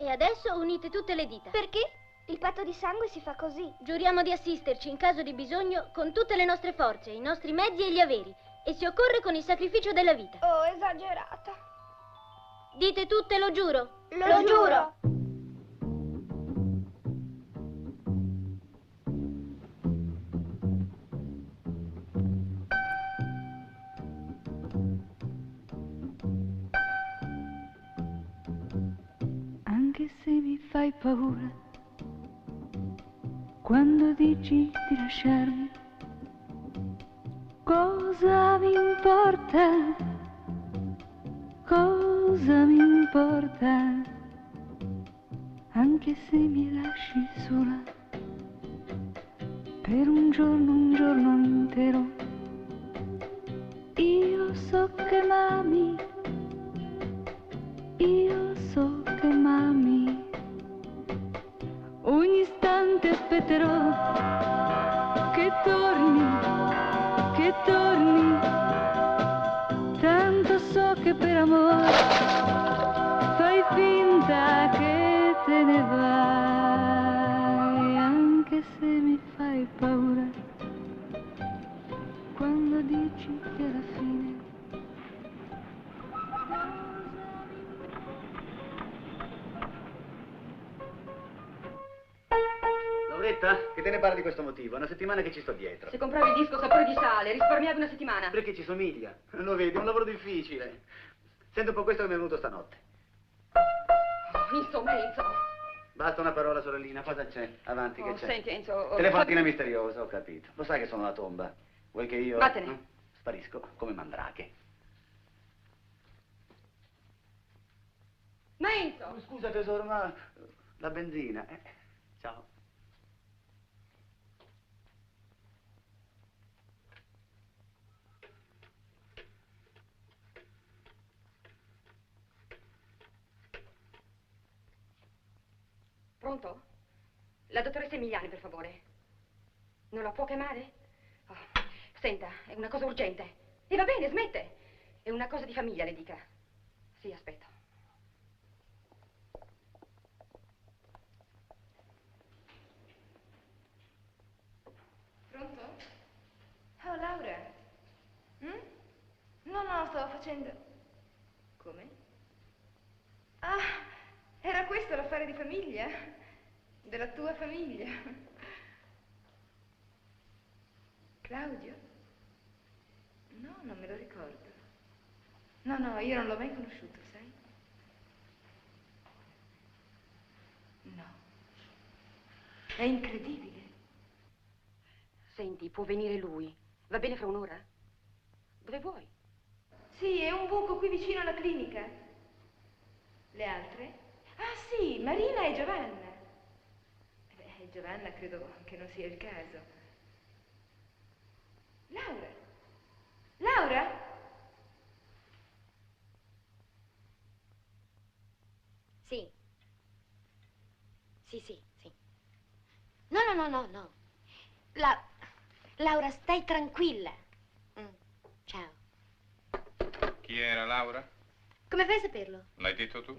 E adesso unite tutte le dita. Perché? Il patto di sangue si fa così. Giuriamo di assisterci in caso di bisogno con tutte le nostre forze, i nostri mezzi e gli averi. E si occorre con il sacrificio della vita. Oh, esagerata. Dite tutte, lo giuro. Lo giuro. Anche se mi fai paura, quando dici di lasciarmi, cosa mi importa? Cosa mi importa? Anche se mi lasci sola per un giorno intero, io so che m'ami, io so che m'ami. Ogni istante aspetterò che torni, tanto so che per amore fai finta che te ne vai, anche se mi fai paura, quando dici che alla fine Lauretta, che te ne parli di questo motivo? È una settimana che ci sto dietro. Se compravi il disco sapore di sale, risparmiavi una settimana. Perché ci somiglia? Lo vedi, è un lavoro difficile. Senti un po' questo che mi è venuto stanotte. Insomma, Enzo. Basta una parola, sorellina, cosa c'è? Avanti, che c'è? Senti, Enzo. Telefonatina misteriosa, ho capito. Lo sai che sono la tomba. Vuoi che io... Vattene. Sparisco come Mandrake. Ma Enzo! Scusa tesoro, ma... la benzina, Ciao. Pronto? La dottoressa Emiliani, per favore. Non la può chiamare? Oh, senta, è una cosa urgente. E va bene, smette. È una cosa di famiglia, le dica. Sì, aspetto. Pronto? Oh, Laura. No, stavo facendo... Come? Ah, era questo l'affare di famiglia? Della tua famiglia? Claudio? No, non me lo ricordo. No, io non l'ho mai conosciuto, sai? No. È incredibile. Senti, può venire lui. Va bene fra un'ora? Dove vuoi? Sì, è un buco qui vicino alla clinica. Le altre? Ah, sì, Marina e Giovanna. Beh, Giovanna credo che non sia il caso. Laura? Laura? Sì. Sì. No. Laura, stai tranquilla. Ciao. Chi era Laura? Come fai a saperlo? L'hai detto tu?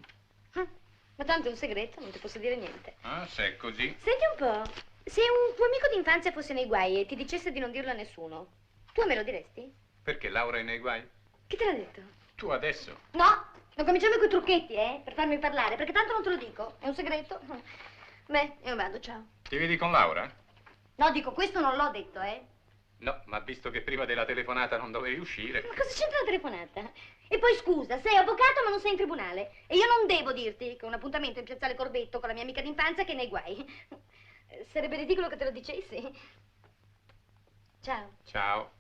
Ma tanto è un segreto, non ti posso dire niente. Ah, se è così. Senti un po', se un tuo amico d'infanzia fosse nei guai e ti dicesse di non dirlo a nessuno, tu me lo diresti? Perché Laura è nei guai? Chi te l'ha detto? Tu adesso. No, non cominciamo con i trucchetti, per farmi parlare, perché tanto non te lo dico. È un segreto. Beh, io vado, ciao. Ti vedi con Laura? No, dico, questo non l'ho detto, No, ma visto che prima della telefonata non dovevi uscire... Ma cosa c'entra la telefonata? E poi scusa, sei avvocato ma non sei in tribunale. E io non devo dirti che ho un appuntamento in Piazzale Corbetto con la mia amica d'infanzia che è nei guai. Sarebbe ridicolo che te lo dicessi. Ciao. Ciao.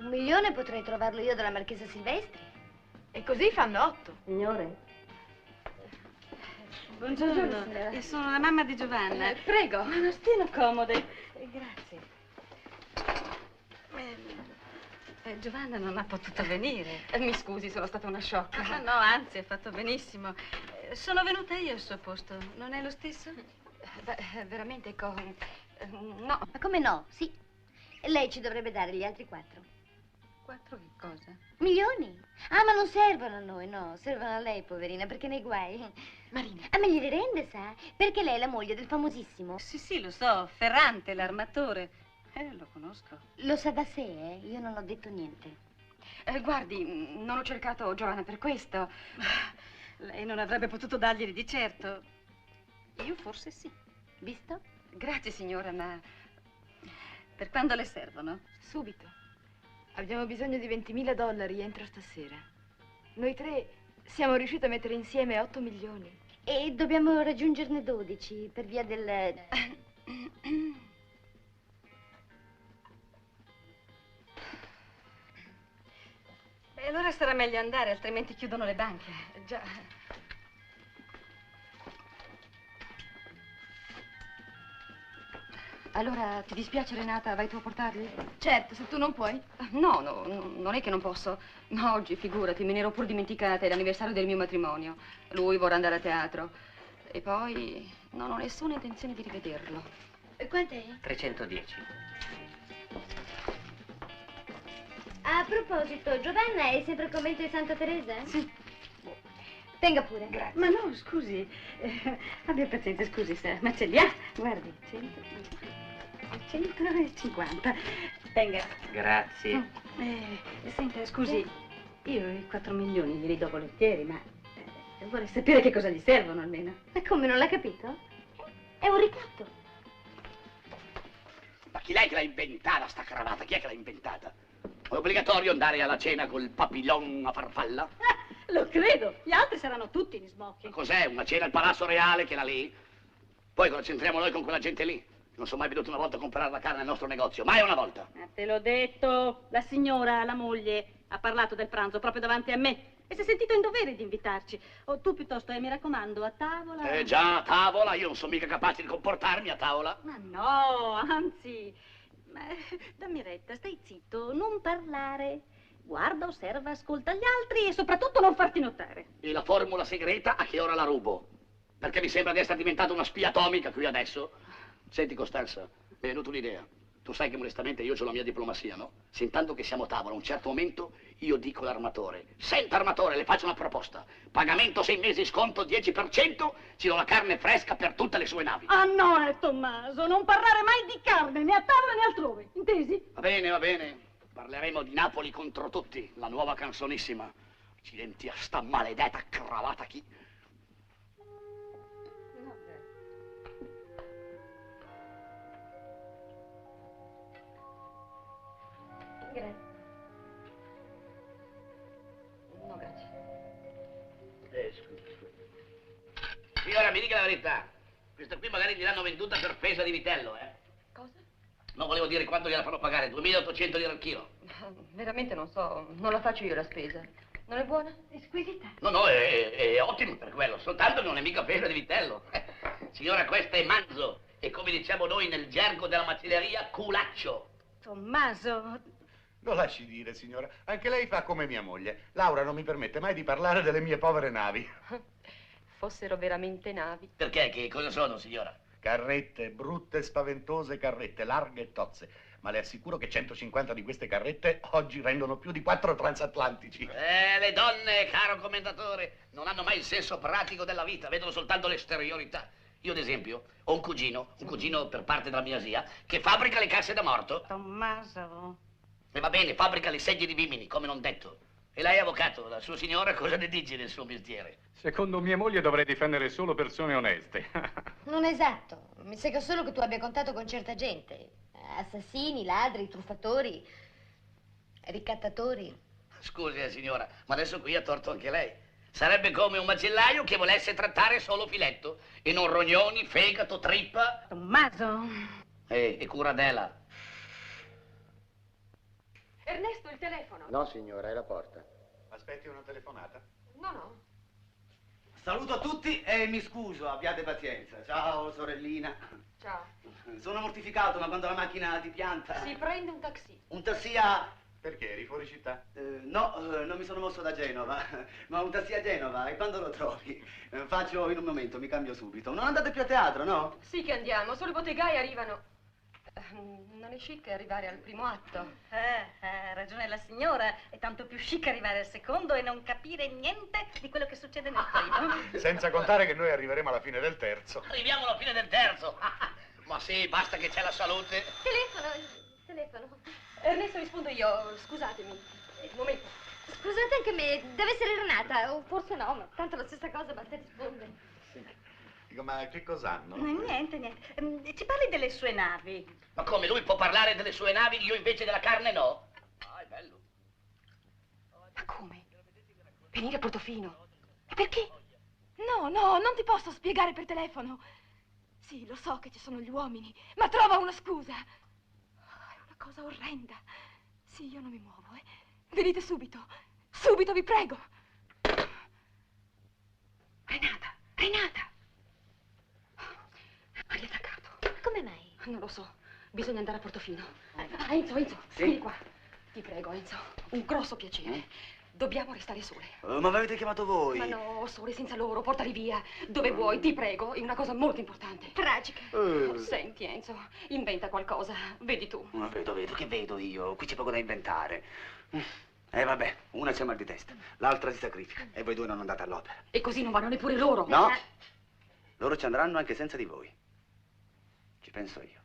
$1 milione potrei trovarlo io dalla Marchesa Silvestri. E così fanno 8. Signore? Buongiorno, signora. io sono la mamma di Giovanna. Prego. Ma non stiano comode. Grazie. Giovanna non ha potuto venire. Mi scusi, sono stata una sciocca. Ah, no, anzi, ha fatto benissimo. Sono venuta io al suo posto. Non è lo stesso? Beh, veramente no. Ma come no? Sì. Lei ci dovrebbe dare gli altri 4. 4 che cosa? Milioni? Ah, ma non servono a noi, no. Servono a lei, poverina, perché nei guai. Marina. Ah, ma glieli rende, sa? Perché lei è la moglie del famosissimo. Sì, lo so, Ferrante, l'armatore. Lo conosco. Lo sa da sé, eh? Io non ho detto niente. Guardi, non ho cercato Giovanna per questo. Lei non avrebbe potuto darglieli di certo. Io forse sì. Visto? Grazie, signora, ma Per quando le servono? Subito. Abbiamo bisogno di $20.000 entro stasera. Noi 3 siamo riusciti a mettere insieme 8 milioni. E dobbiamo raggiungerne 12 per via del... Beh, allora sarà meglio andare, altrimenti chiudono le banche. Già. allora ti dispiace, Renata? Vai tu a portarli? Certo, se tu non puoi. No, non è che non posso. No, oggi, figurati, me ne ero pur dimenticata, è l'anniversario del mio matrimonio. Lui vorrà andare a teatro. E poi non ho nessuna intenzione di rivederlo. Quant'è? 310. A proposito, Giovanna è sempre al convento di Santa Teresa? Sì. Tenga pure. Grazie. Ma no, scusi. Abbia pazienza, scusi, ma ce li ha? Guardi, 150. Tenga. Grazie. Senta, scusi, io i 4 milioni glieli do volentieri, ma vorrei sapere che cosa gli servono almeno. Ma come, non l'ha capito? È un ricatto. Ma chi è che l'ha inventata sta cravatta? Chi è che l'ha inventata? È obbligatorio andare alla cena col papillon a farfalla? Lo credo, gli altri saranno tutti in smocchi. Cos'è? Una cena al Palazzo Reale che era lì? Poi cosa c'entriamo noi con quella gente lì? Non sono mai venuto una volta a comprare la carne al nostro negozio, mai una volta. Ma te l'ho detto, la signora, la moglie, ha parlato del pranzo proprio davanti a me e si è sentito in dovere di invitarci. O tu piuttosto, mi raccomando, a tavola... Già, a tavola, io non sono mica capace di comportarmi a tavola. Ma no, anzi, ma dammi retta, stai zitto, non parlare. Guarda, osserva, ascolta gli altri e soprattutto non farti notare. E la formula segreta a che ora la rubo? Perché mi sembra di essere diventata una spia atomica qui adesso. Senti, Costanza, mi è venuta un'idea. Tu sai che modestamente io ho la mia diplomazia, no? Sentando che siamo a tavola, a un certo momento io dico all'armatore: senta armatore, le faccio una proposta. Pagamento 6 mesi, sconto 10%, ci do la carne fresca per tutte le sue navi. Ah no, Tommaso, non parlare mai di carne, né a tavola né altrove, intesi? Va bene, va bene. Parleremo di Napoli contro tutti, la nuova canzonissima. Accidenti a sta maledetta cravatta chi... Grazie. No, grazie. Scusa. Signora, mi dica la verità. Questa qui magari gliel'hanno venduta per pesa di vitello, eh? Cosa? No, volevo dire quanto gliela fanno pagare, 2.800 lire al chilo. Veramente non so, non la faccio io la spesa. Non è buona? È squisita. No, è ottimo per quello, soltanto che non è mica pesa di vitello. Signora, questo è manzo, e come diciamo noi nel gergo della macelleria, culaccio. Tommaso, Lo lasci dire, signora. Anche lei fa come mia moglie. Laura non mi permette mai di parlare delle mie povere navi. Fossero veramente navi. Perché? Che cosa sono, signora? Carrette, brutte, spaventose carrette, larghe e tozze. Ma le assicuro che 150 di queste carrette oggi rendono più di 4 transatlantici. Le donne, caro commentatore, non hanno mai il senso pratico della vita, vedono soltanto l'esteriorità. Io, ad esempio, ho un cugino per parte della mia zia, che fabbrica le casse da morto. Tommaso. E va bene, fabbrica le sedie di vimini, come non detto. E lei, avvocato, la sua signora cosa ne dice del suo mestiere? Secondo mia moglie dovrei difendere solo persone oneste. Non esatto. Mi sembra solo che tu abbia contatto con certa gente. Assassini, ladri, truffatori, ricattatori. Scusi, signora, ma adesso qui ha torto anche lei. Sarebbe come un macellaio che volesse trattare solo filetto e non rognoni, fegato, trippa. Tommaso. E curadela. Ernesto, il telefono. No, signora, è la porta. Aspetti una telefonata. No. Saluto tutti e mi scuso, abbiate pazienza. Ciao, sorellina. Ciao. Sono mortificato, ma quando la macchina ti pianta... Si prende un taxi. Un tassi a... Perché? Eri fuori città? No, non mi sono mosso da Genova, ma un tassi a Genova, e quando lo trovi? Faccio in un momento, mi cambio subito. Non andate più a teatro, no? Sì che andiamo, solo i bottegai arrivano. Non è chic arrivare al primo atto. Ha ragione la signora, è tanto più chic arrivare al secondo e non capire niente di quello che succede nel primo. Senza contare che noi arriveremo alla fine del terzo. Arriviamo alla fine del terzo. Ma sì, basta che c'è la salute. Telefono. Ernesto, rispondo io, scusatemi. Un momento. Scusate anche me, deve essere Renata, o forse no, ma tanto è la stessa cosa, basta rispondere. Dico, ma che cos'hanno? Niente. Ci parli delle sue navi? Ma come, lui può parlare delle sue navi, io invece della carne no? Ah, è bello. Ma come? Venire a Portofino? E perché? No, non ti posso spiegare per telefono. Sì, lo so che ci sono gli uomini, ma trova una scusa. È una cosa orrenda. Sì, io non mi muovo, eh. Venite subito. Subito, vi prego. Renata! Ha riattaccato. Come mai? Non lo so, bisogna andare a Portofino. Enzo, sì? Vieni qua. Ti prego, Enzo, un grosso piacere. Dobbiamo restare sole. Ma avete chiamato voi? Ma no, sole senza loro, portali via. Dove vuoi, ti prego, è una cosa molto importante. Tragica. Senti, Enzo, inventa qualcosa, vedi tu. Vedo, che vedo io? Qui c'è poco da inventare. Vabbè, una c'è mal di testa, l'altra si sacrifica e voi due non andate all'opera. E così non vanno neppure loro. No, loro ci andranno anche senza di voi. Ci penso io.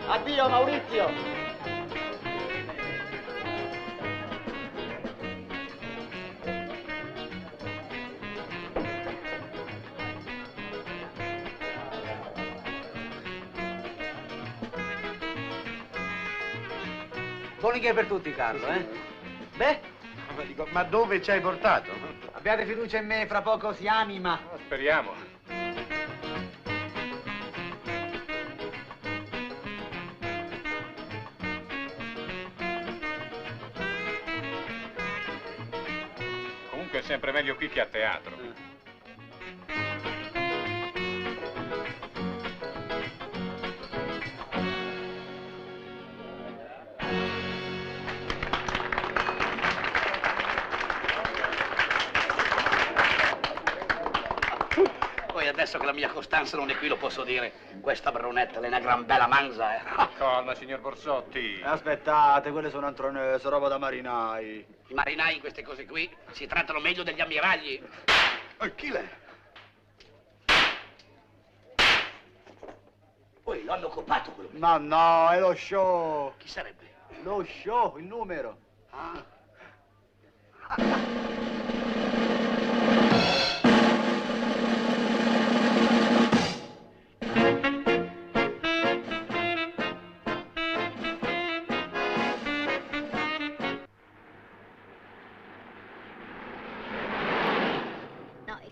Addio Maurizio! Toniche per tutti, Carlo, eh? Beh? Dico, ma dove ci hai portato? Abbiate fiducia in me, fra poco si anima. Speriamo. Comunque è sempre meglio qui che a teatro. Adesso che la mia Costanza non è qui lo posso dire. Questa Brunetta è una gran bella manza, eh. Calma, signor Borsotti. Aspettate, quelle sono antronesse, roba da marinai. I marinai in queste cose qui si trattano meglio degli ammiragli. Chi l'è? Poi l'hanno occupato quello. Ma no, è lo show. Chi sarebbe? Lo show, il numero. Ah.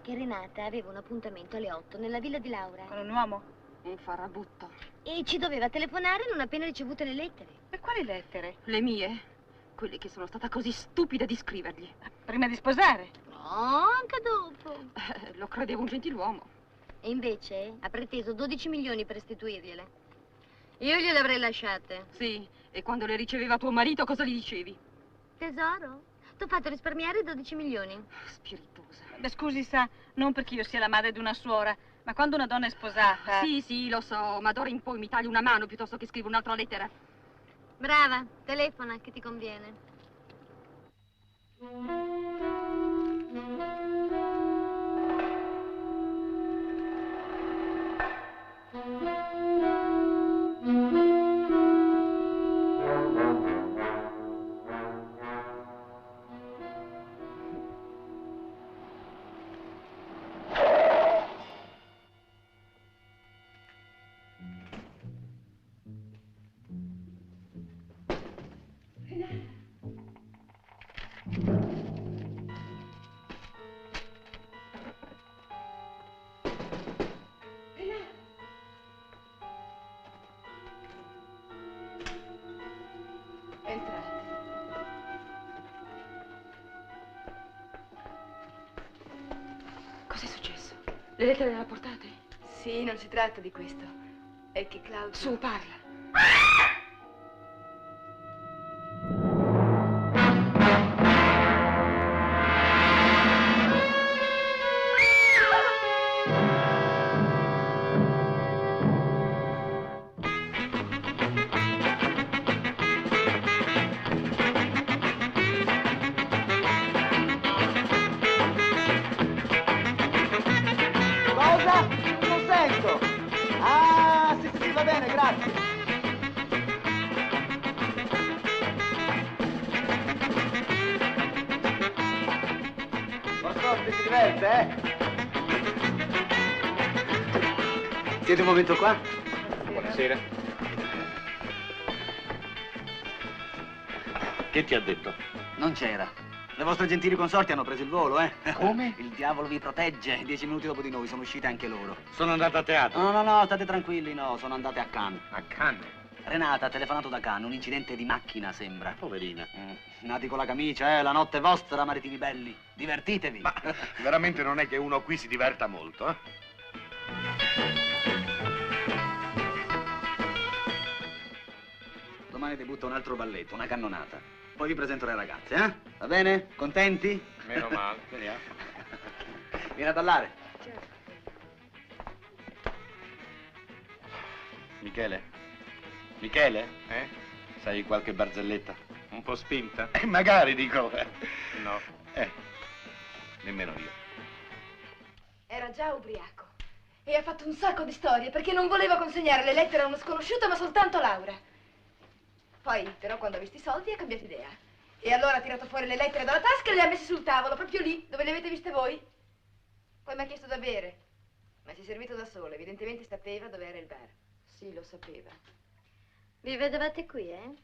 Che Renata aveva un appuntamento alle 8 nella villa di Laura. Con un uomo? Un farabutto. E ci doveva telefonare non appena ricevute le lettere. E quali lettere? Le mie? Quelle che sono stata così stupida di scrivergli. Prima di sposare? No, anche dopo. Lo credevo un gentiluomo. E invece ha preteso 12 milioni per restituirgliele. Io gliele avrei lasciate. Sì, e quando le riceveva tuo marito cosa gli dicevi? Tesoro, t'ho fatto risparmiare 12 milioni. Spiritosa. Beh, scusi, sa, non perché io sia la madre di una suora, ma quando una donna è sposata... Sì, lo so, ma d'ora in poi mi tagli una mano piuttosto che scrivo un'altra lettera. Brava, telefona, che ti conviene. Le lettere le ha portate? Sì, non si tratta di questo. È che Claudio... Su, parla. Cosa? Non sento. Ah, sì, va bene, grazie. Vostrotti si diverte, eh? Siete un momento qua? Buonasera. Che ti ha detto? Non c'era. Le vostre gentili consorti hanno preso il volo, eh? Come? Il diavolo vi protegge. 10 minuti dopo di noi sono uscite anche loro. Sono andato a teatro. No, state tranquilli, no, sono andate a Cannes. A Cannes? Renata ha telefonato da Cannes, un incidente di macchina, sembra. Poverina. Nati con la camicia, la notte è vostra, maritini belli. Divertitevi. Ma veramente non è che uno qui si diverta molto, eh? Domani debutta un altro balletto, una cannonata. Poi vi presento le ragazze, eh? Va bene? Contenti? Meno male. Veniamo. Vieni a ballare. Michele? Michele? Eh? Sai qualche barzelletta? Un po' spinta? Magari, dico. No. Nemmeno io. Era già ubriaco e ha fatto un sacco di storie perché non voleva consegnare le lettere a uno sconosciuto ma soltanto a Laura. Poi, però, quando ha visto i soldi ha cambiato idea. E allora ha tirato fuori le lettere dalla tasca e le ha messe sul tavolo, proprio lì, dove le avete viste voi. Poi mi ha chiesto da bere, ma si è servito da solo. Evidentemente sapeva dove era il bar. Sì, lo sapeva. Vi vedevate qui, eh?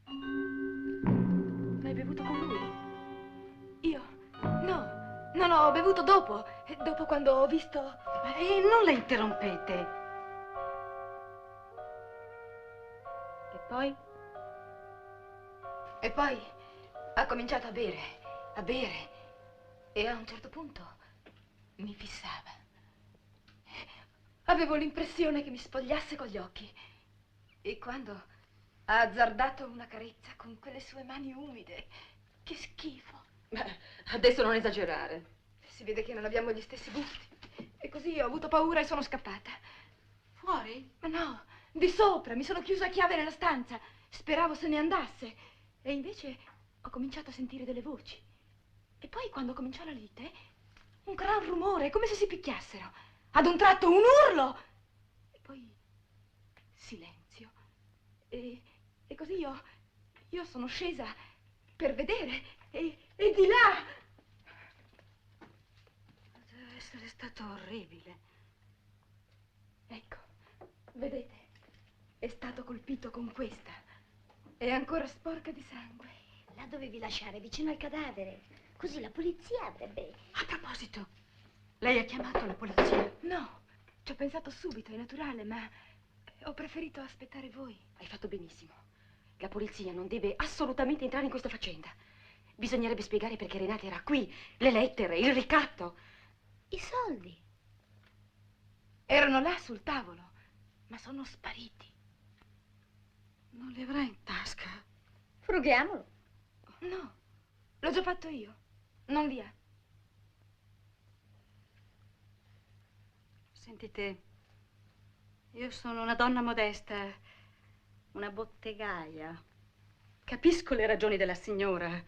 Ma hai bevuto con lui? Io? No, ho bevuto dopo. Dopo quando ho visto... Non la interrompete. E poi? E poi ha cominciato a bere. E a un certo punto mi fissava. Avevo l'impressione che mi spogliasse con gli occhi. E quando ha azzardato una carezza con quelle sue mani umide, che schifo. Beh, adesso non esagerare. Si vede che non abbiamo gli stessi gusti. E così ho avuto paura e sono scappata. Fuori? Ma no, di sopra, mi sono chiusa a chiave nella stanza. Speravo se ne andasse. E invece ho cominciato a sentire delle voci. E poi quando cominciò la lite, un gran rumore, come se si picchiassero. Ad un tratto un urlo. E poi silenzio. E così io sono scesa per vedere. E di là... Deve essere stato orribile. Ecco, vedete, è stato colpito con questa. È ancora sporca di sangue. La dovevi lasciare vicino al cadavere. Così la polizia avrebbe... A proposito, lei ha chiamato la polizia? No, ci ho pensato subito, è naturale, ma ho preferito aspettare voi. Hai fatto benissimo. La polizia non deve assolutamente entrare in questa faccenda. Bisognerebbe spiegare perché Renata era qui. Le lettere, il ricatto. I soldi. Erano là sul tavolo, ma sono spariti. Non li avrà in tasca? Frughiamolo. No, l'ho già fatto io. Non li ha. Sentite, io sono una donna modesta, una bottegaia. Capisco le ragioni della signora,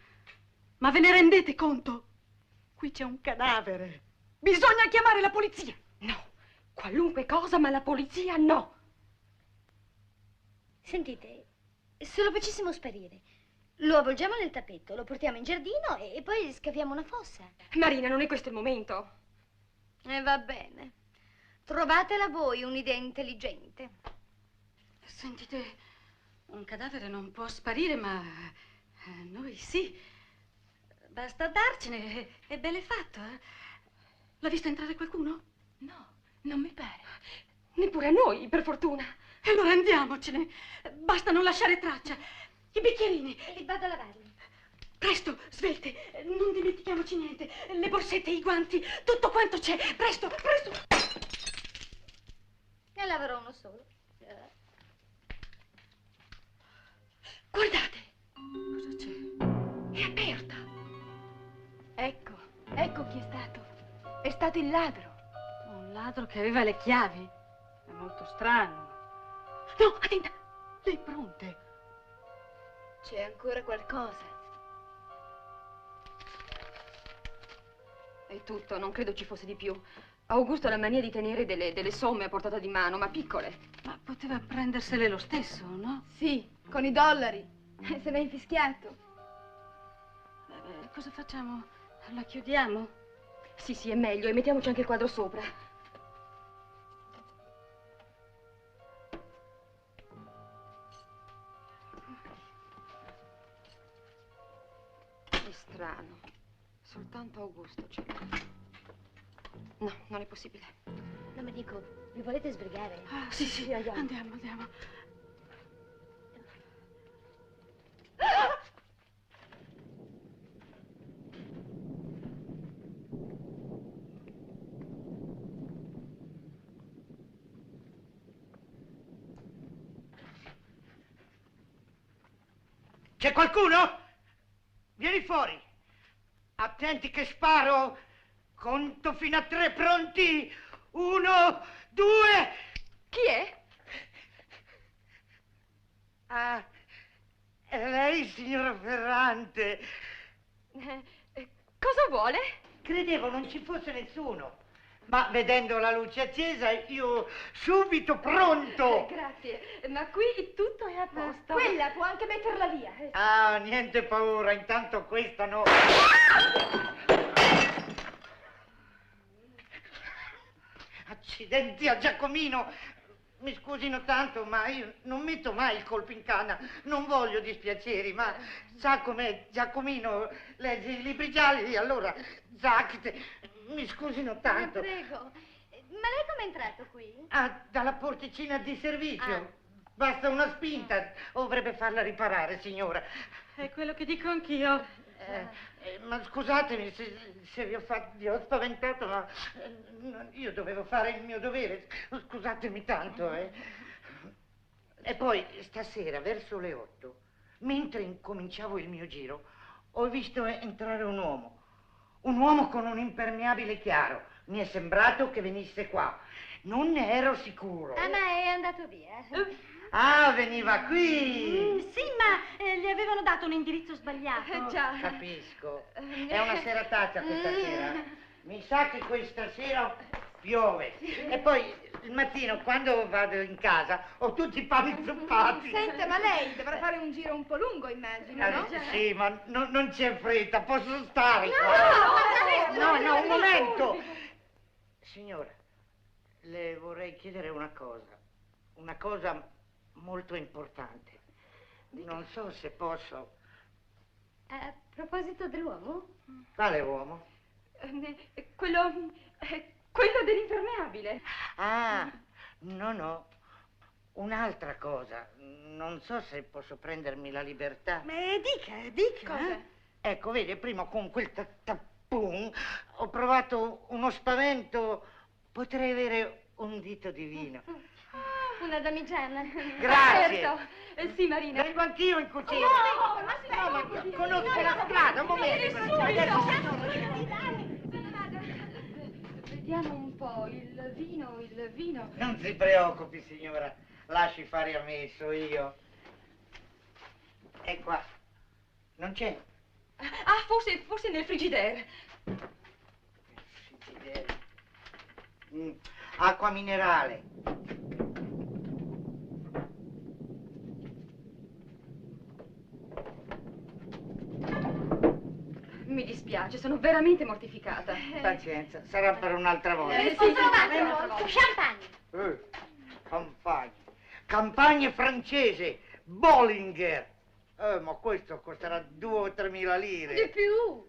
ma ve ne rendete conto? Qui c'è un cadavere. Bisogna chiamare la polizia. No, qualunque cosa, ma la polizia no. Sentite, se lo facessimo sparire, lo avvolgiamo nel tappeto, lo portiamo in giardino e poi scaviamo una fossa. Marina, non è questo il momento. E va bene. Trovatela voi un'idea intelligente. Sentite, un cadavere non può sparire, ma noi sì. Basta darcene e bene fatto. L'ha visto entrare qualcuno? No, non mi pare. Neppure a noi, per fortuna. E allora andiamocene. Basta non lasciare traccia. I bicchierini. E vado a lavarli. Presto, svelte, non dimentichiamoci niente. Le borsette, i guanti, tutto quanto c'è. Presto, presto. Ne lavorò uno solo. Guardate. Cosa c'è? È aperta. Ecco chi è stato. È stato il ladro. Un ladro che aveva le chiavi. È molto strano. No, attenta. Le pronte. C'è ancora qualcosa. È tutto, non credo ci fosse di più. Augusto ha la mania di tenere delle somme a portata di mano, ma piccole. Ma poteva prendersele lo stesso, no? Sì, con i dollari. Se n'è infischiato. Cosa facciamo? La chiudiamo? Sì, è meglio, e mettiamoci anche il quadro sopra. È strano. Soltanto Augusto ce l'ha. No, non è possibile. No, ma dico, vi volete sbrigare? Ah, sì, andiamo. C'è qualcuno? Vieni fuori. Attenti che sparo. Conto fino a 3, pronti? 1, 2. Chi è? Ah, è lei, signora Ferrante. Cosa vuole? Credevo non ci fosse nessuno, ma vedendo la luce accesa io subito pronto. Grazie, ma qui tutto è a posto. Quella può anche metterla via. Ah, niente paura, intanto questa no. Accidenti a Giacomino. Mi scusino tanto, ma io non metto mai il colpo in canna. Non voglio dispiaceri, ma sa com'è Giacomino, legge i libri gialli, allora Zac, mi scusino tanto. Prego. Ma lei com'è entrato qui? Ah, dalla porticina di servizio. Basta una spinta, dovrebbe farla riparare, signora. È quello che dico anch'io. Ma scusatemi se vi ho spaventato, ma io dovevo fare il mio dovere. Scusatemi tanto, E poi stasera, verso le 8, mentre incominciavo il mio giro, ho visto entrare un uomo con un impermeabile chiaro. Mi è sembrato che venisse qua. Non ne ero sicuro. Ah, ma è andato via. Ah, veniva qui! Sì, ma gli avevano dato un indirizzo sbagliato. Già. Capisco. È una serataccia questa sera. Mi sa che questa sera piove. E poi il mattino, quando vado in casa, ho tutti i panni zuppati. Senta, ma lei dovrà fare un giro un po' lungo, immagino, no? Sì, ma non c'è fretta, posso stare No, No, un momento. Signora, le vorrei chiedere una cosa molto importante. Non so se posso. A proposito dell'uomo? Quale uomo? Quello dell'impermeabile. Ah, no. Un'altra cosa. Non so se posso prendermi la libertà. Ma dica. Cosa? Ecco, vedi, prima con quel tappum ho provato uno spavento. Potrei avere un dito di vino. Una damigiana. Grazie. Certo. Sì, Marina. Vengo anch'io in cucina. No, ma conosco la strada, un momento. Vediamo un po', il vino. Non si preoccupi, signora. Lasci fare a me, so io. È qua. Non c'è. Ah, forse nel frigidaire. Acqua minerale. Mi dispiace, sono veramente mortificata. Pazienza, sarà per un'altra volta. Sì, Champagne. Campagne francese, Bollinger. Ma questo costerà 2 o 3 mila lire. Di più.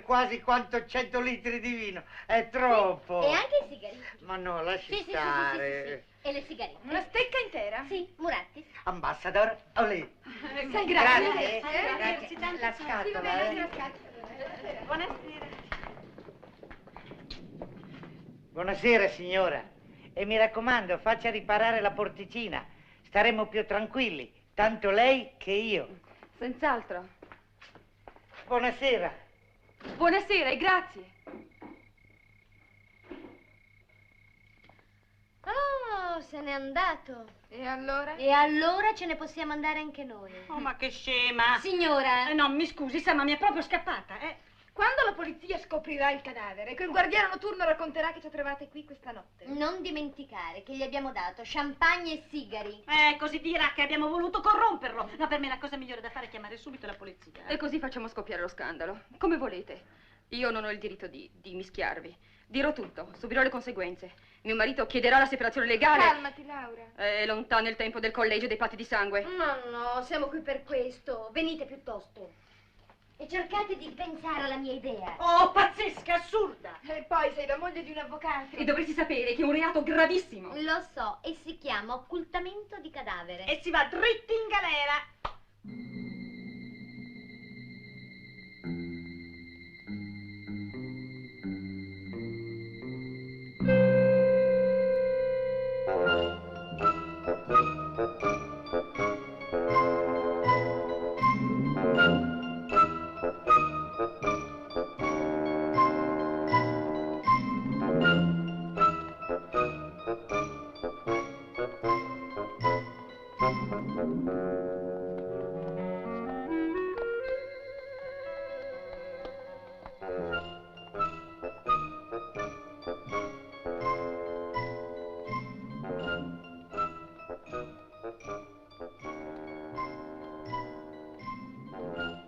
quasi quanto 100 litri di vino. È troppo. E anche i sigari. Ma no, lasci Sì. stare. E le sigarette. Una stecca intera? Sì, Muratti. Ambassador, olè. Sai, Grazie. Grazie. La Sì, va scatola, bene, la scatola. Buonasera. Buonasera, signora. E mi raccomando, faccia riparare la porticina. Staremo più tranquilli, tanto lei che io. Senz'altro. Buonasera. Buonasera e grazie. Oh, se n'è andato. E allora? E allora ce ne possiamo andare anche noi. Oh, ma che scema! Signora! No, mi scusi, sa, ma mi è proprio scappata, Quando la polizia scoprirà il cadavere, quel guardiano notturno racconterà che ci ha trovate qui questa notte. Non dimenticare che gli abbiamo dato champagne e sigari. Così dirà che abbiamo voluto corromperlo. Ma per me la cosa migliore da fare è chiamare subito la polizia. E così facciamo scoppiare lo scandalo. Come volete. Io non ho il diritto di mischiarvi. Dirò tutto, subirò le conseguenze. Mio marito chiederà la separazione legale. Calmati, Laura. È lontano il tempo del collegio dei patti di sangue. Ma no, siamo qui per questo. Venite piuttosto. E cercate di pensare alla mia idea. Oh, pazzesca, assurda! E poi sei la moglie di un avvocato. E dovresti sapere che è un reato gravissimo. Lo so, e si chiama occultamento di cadavere. E si va dritti in galera.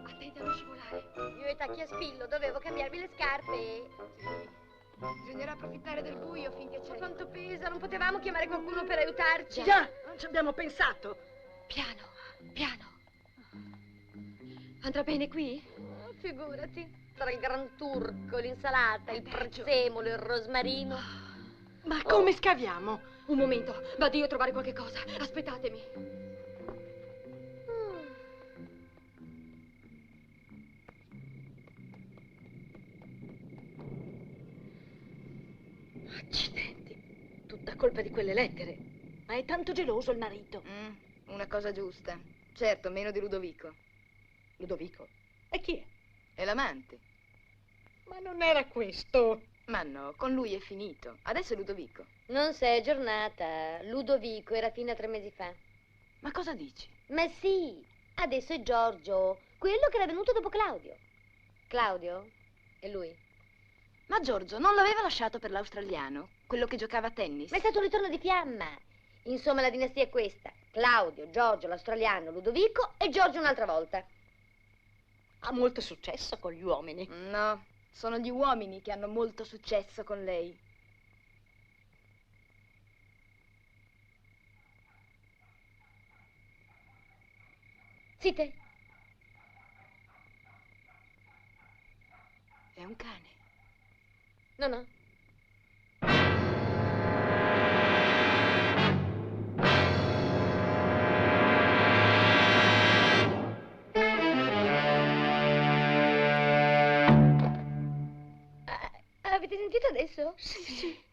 Attenta a non scivolare. Io e tacchi a spillo, dovevo cambiarmi le scarpe. Sì. Bisognerà approfittare del buio finché c'è. Quanto pesa, non potevamo chiamare qualcuno per aiutarci. Già, non ci abbiamo pensato. Piano, piano. Andrà bene qui? Figurati, tra il gran turco, l'insalata, il prezzemolo, il rosmarino. Ma come scaviamo? Un momento, vado io a trovare qualche cosa. Aspettatemi. Accidenti, tutta colpa di quelle lettere. Ma è tanto geloso il marito. Una cosa giusta. Certo, meno di Ludovico. Ludovico? E chi è? È l'amante. Ma non era questo. Ma no, con lui è finito. Adesso è Ludovico. Non sei aggiornata. Ludovico era fino a 3 mesi fa. Ma cosa dici? Ma sì, adesso è Giorgio, quello che era venuto dopo Claudio. Claudio? È lui. Ma Giorgio non l'aveva lasciato per l'australiano? Quello che giocava a tennis? Ma è stato un ritorno di fiamma. Insomma, la dinastia è questa. Claudio, Giorgio, l'australiano, Ludovico e Giorgio un'altra volta. Ha molto successo con gli uomini. No, sono gli uomini che hanno molto successo con lei. Zitte. È un cane. No. Avete sentito adesso? Sì.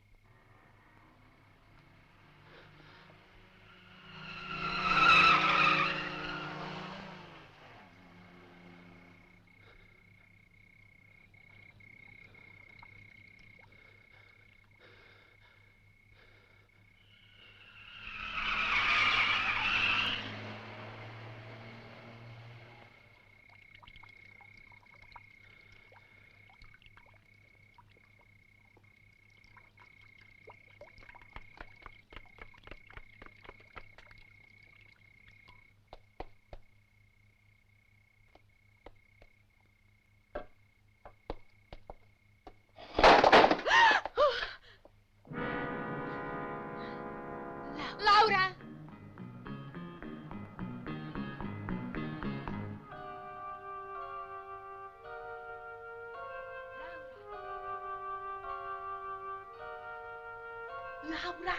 Laura!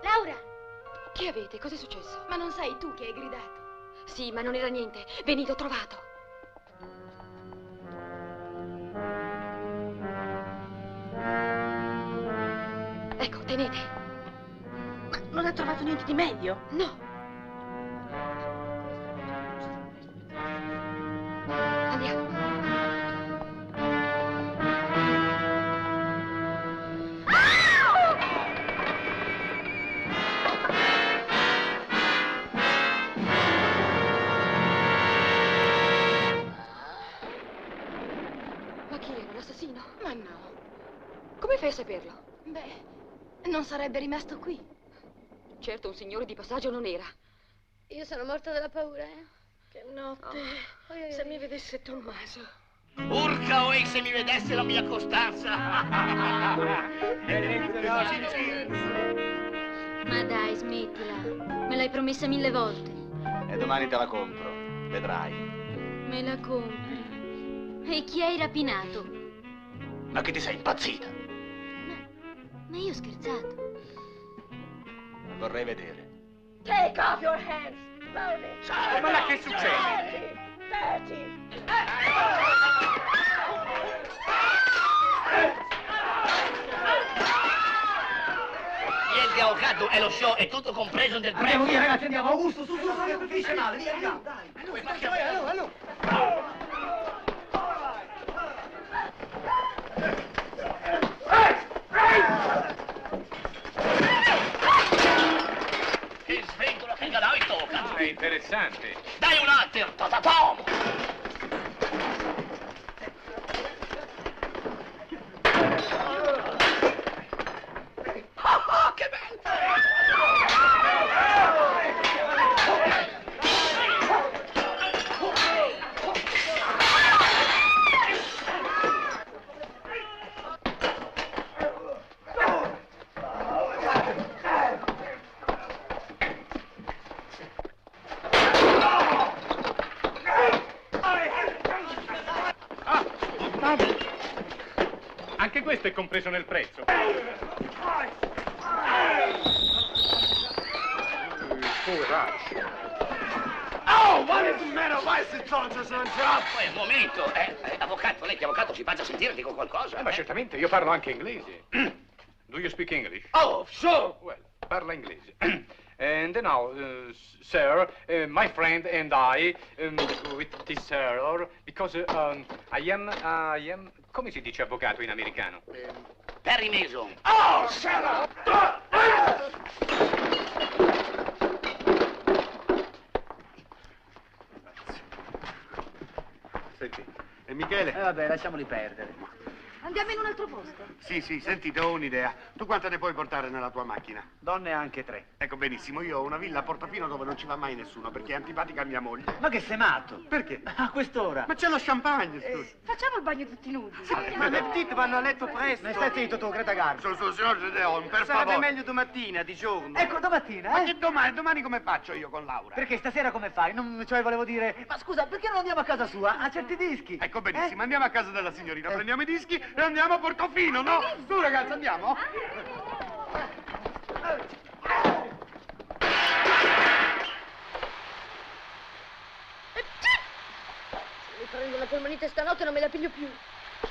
Laura! Che avete? Cos'è successo? Ma non sei tu che hai gridato? Sì, ma non era niente. Venite, ho trovato. Ecco, tenete. Ma non ha trovato niente di meglio? No. Andiamo. Ma chi era, l'assassino? Ma no. Come fai a saperlo? Beh, non sarebbe rimasto qui. Certo, un signore di passaggio non era. Io sono morta dalla paura, eh. Che notte. Oh. Se mi vedesse Tommaso. Urca, oi, se mi vedesse la mia Costanza! Ma dai, smettila. Me l'hai promessa 1000 volte. E domani te la compro, vedrai. Me la compri. E chi hai rapinato? Ma che ti sei impazzita? Ma io ho scherzato. Vorrei vedere. Take off your hands, slowly. Ma là che succede? Niente, avvocato, è lo show, è tutto compreso nel prezzo. Andiamo via, ragazzi, andiamo. Augusto, su, che tu finisce male. Via, andiamo, dai. Che sventola, che gadai tocca. È interessante. Dai un attimo, tatatom! Che bello! Anche questo è compreso nel prezzo. Poveraccio. Oh, what is the matter? Why is the torture so drop? Un momento, avvocato, lei che avvocato ci faccia sentire, dico qualcosa. Ma certamente, io parlo anche inglese. Do you speak English? Oh, sure. Well, parla inglese. And now, sir, my friend and I, with this sir, because I am, come si dice avvocato in americano? Perry Mason. Oh, shut up! Senti, e Michele? Vabbè, lasciamoli perdere. Andiamo in un altro posto. Sì, senti, ti ho un'idea. Tu quante ne puoi portare nella tua macchina? Donne anche 3. Ecco, benissimo, io ho una villa a Portofino dove non ci va mai nessuno, perché è antipatica a mia moglie. Ma che sei matto? Perché? A quest'ora? Ma c'è lo champagne, scusa. Facciamo il bagno tutti nudi. Ma le petite vanno a letto presto. Ma stai zitto tu, Greta Garbo. Signor Gedeon, per Sarebbe favore. meglio domattina, di giorno. Ecco, domattina, Ma che domani? Domani come faccio io con Laura? Perché stasera come fai? Cioè, volevo dire... Ma scusa, perché non andiamo a casa sua? A certi dischi. Ecco, benissimo, andiamo a casa della signorina, prendiamo i dischi e andiamo a Portofino, no? Su, ragazzi, andiamo? Mi prendo la polmonite stanotte e non me la piglio più.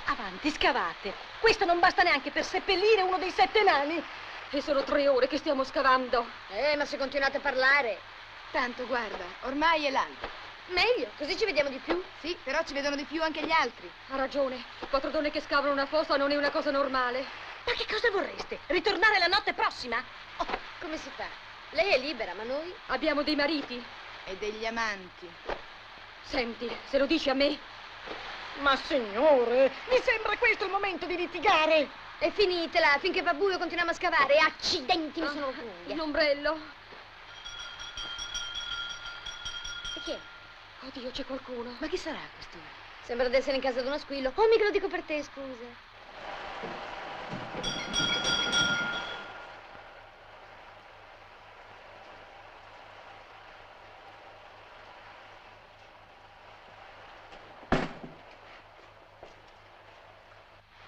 Avanti, scavate. Questo non basta neanche per seppellire uno dei 7 nani. E sono 3 ore che stiamo scavando. Ma se continuate a parlare... Tanto, guarda, ormai è l'alba. Meglio, così ci vediamo di più. Sì, però ci vedono di più anche gli altri. Ha ragione. 4 donne che scavano una fossa non è una cosa normale. Ma che cosa vorreste? Ritornare la notte prossima? Oh, come si fa? Lei è libera, ma noi? Abbiamo dei mariti. E degli amanti. Senti, se lo dici a me... Ma signore, mi sembra questo il momento di litigare. E finitela, finché va buio continuiamo a scavare. Accidenti, mi sono unghie. L'ombrello. E chi è? Oddio, c'è qualcuno. Ma chi sarà quest'ora? Sembra di essere in casa di uno squillo. Oh, mica lo dico per te, scusa.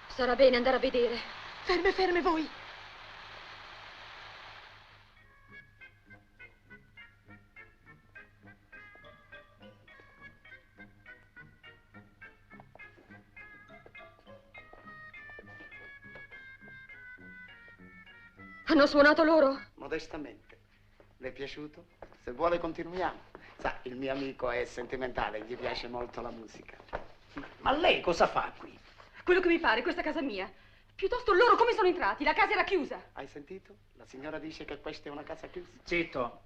Sarà bene andare a vedere. Ferme, ferme voi. Hanno suonato loro? Modestamente. Le è piaciuto? Se vuole continuiamo. Sa, il mio amico è sentimentale, gli piace molto la musica. Ma lei cosa fa qui? Quello che mi pare, questa è casa mia. Piuttosto loro come sono entrati? La casa era chiusa. Hai sentito? La signora dice che questa è una casa chiusa. Zitto.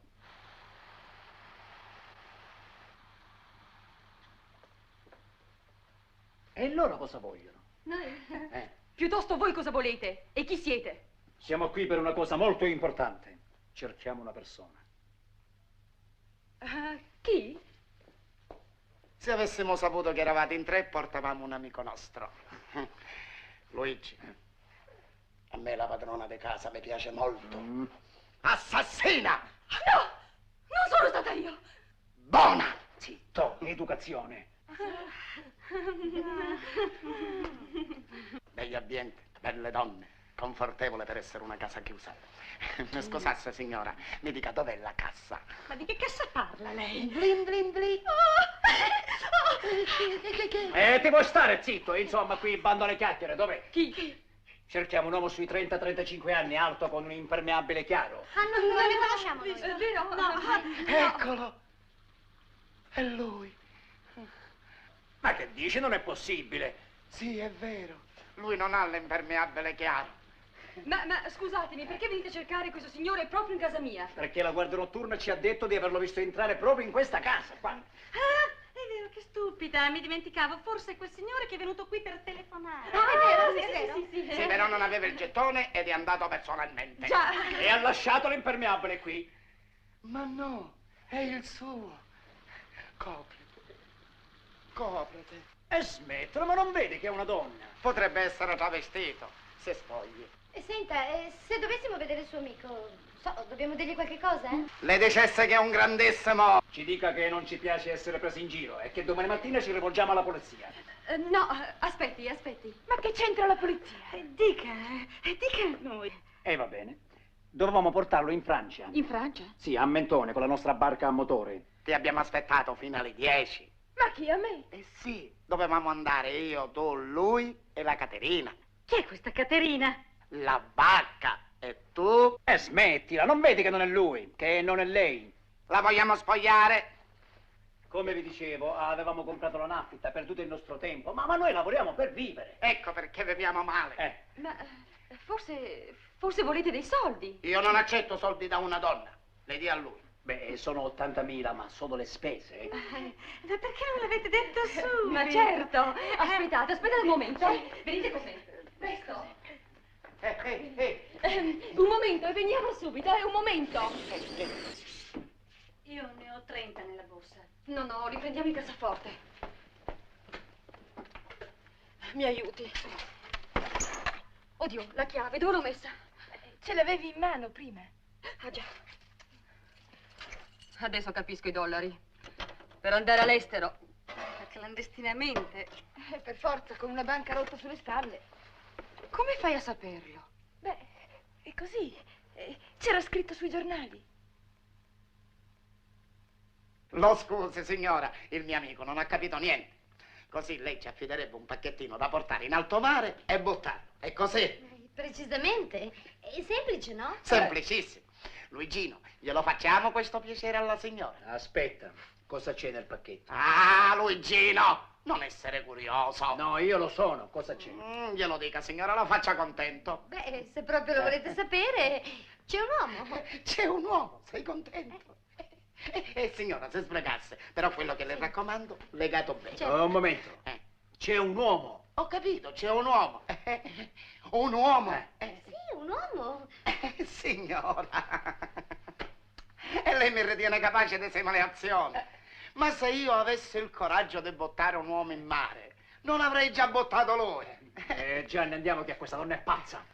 E loro cosa vogliono? Noi? Piuttosto voi cosa volete? E chi siete? Siamo qui per una cosa molto importante. Cerchiamo una persona. Chi? Se avessimo saputo che eravate in tre, portavamo un amico nostro. Luigi. A me la padrona di casa mi piace molto. Assassina! No! Non sono stata io! Buona! Zitto, educazione. Begli ambienti, belle donne, confortevole per essere una casa chiusa. Mi scusasse, signora, mi dica dov'è la cassa? Ma di che cassa parla lei? Blin, blin, blin. Ti vuoi stare zitto? Insomma, qui bando alle chiacchiere, dov'è? Chi? Cerchiamo un uomo sui 30-35 anni, alto, con un impermeabile chiaro. Ah, no, non li conosciamo noi. È vero? No. Eccolo! È lui. Ma che dici? Non è possibile. Sì, è vero. Lui non ha l'impermeabile chiaro. Ma scusatemi, perché venite a cercare questo signore proprio in casa mia? Perché la guardia notturna ci ha detto di averlo visto entrare proprio in questa casa. Qua. Ah, è vero, che stupida, mi dimenticavo. Forse è quel signore che è venuto qui per telefonare. È vero, è vero. Sì, però non aveva il gettone ed è andato personalmente. Già. E ha lasciato l'impermeabile qui. Ma no, è il suo. Copriti. Copriti. E smettila, ma non vedi che è una donna? Potrebbe essere travestito, se spogli. Senta, se dovessimo vedere il suo amico, dobbiamo dirgli qualche cosa, eh? Le dicesse che è un grandissimo. Ci dica che non ci piace essere presi in giro e che domani mattina ci rivolgiamo alla polizia. No, aspetti. Ma che c'entra la polizia? Dica a noi. E va bene. Dovevamo portarlo in Francia. In Francia? Sì, a Mentone, con la nostra barca a motore. Ti abbiamo aspettato fino alle 10. Ma chi, a me? Eh sì, dovevamo andare io, tu, lui e la Caterina. Chi è questa Caterina? La barca. E tu? E smettila, non vedi che non è lui, che non è lei. La vogliamo spogliare? Come vi dicevo, avevamo comprato la nafta per tutto il nostro tempo, ma noi lavoriamo per vivere. Ecco perché viviamo male. Ma forse volete dei soldi? Io non accetto soldi da una donna. Le dia a lui. Beh, sono 80.000, ma solo le spese. Ma perché non l'avete detto subito? Ma certo! Aspettate un momento. Venite con me. Presto. Un momento, e veniamo subito, un momento. Io ne ho 30 nella borsa. No, riprendiamo il cassaforte. Mi aiuti. Oddio, la chiave, dove l'ho messa? Ce l'avevi in mano prima. Ah già. Adesso capisco i dollari. Per andare all'estero. Clandestinamente. Per forza, con una banca rotta sulle spalle. Come fai a saperlo? Beh, è così. C'era scritto sui giornali. Lo scusi, signora, il mio amico non ha capito niente. Così lei ci affiderebbe un pacchettino da portare in alto mare e buttarlo. È così? Precisamente. È semplice, no? Semplicissimo. Luigino, glielo facciamo questo piacere alla signora? Aspetta, cosa c'è nel pacchetto? Ah, Luigino! Non essere curioso. No, io lo sono, cosa c'è? Glielo dica, signora, lo faccia contento. Beh, se proprio lo volete sapere, c'è un uomo. C'è un uomo, sei contento? Signora, se sprecasse, però quello che le raccomando, legato bene. Certo. Un momento. C'è un uomo. Ho capito, c'è un uomo. Un uomo. Sì, un uomo. Signora. E lei mi ritiene capace di simulazioni. Ma se io avessi il coraggio di buttare un uomo in mare, non avrei già buttato lui. Gianni, andiamo che questa donna è pazza.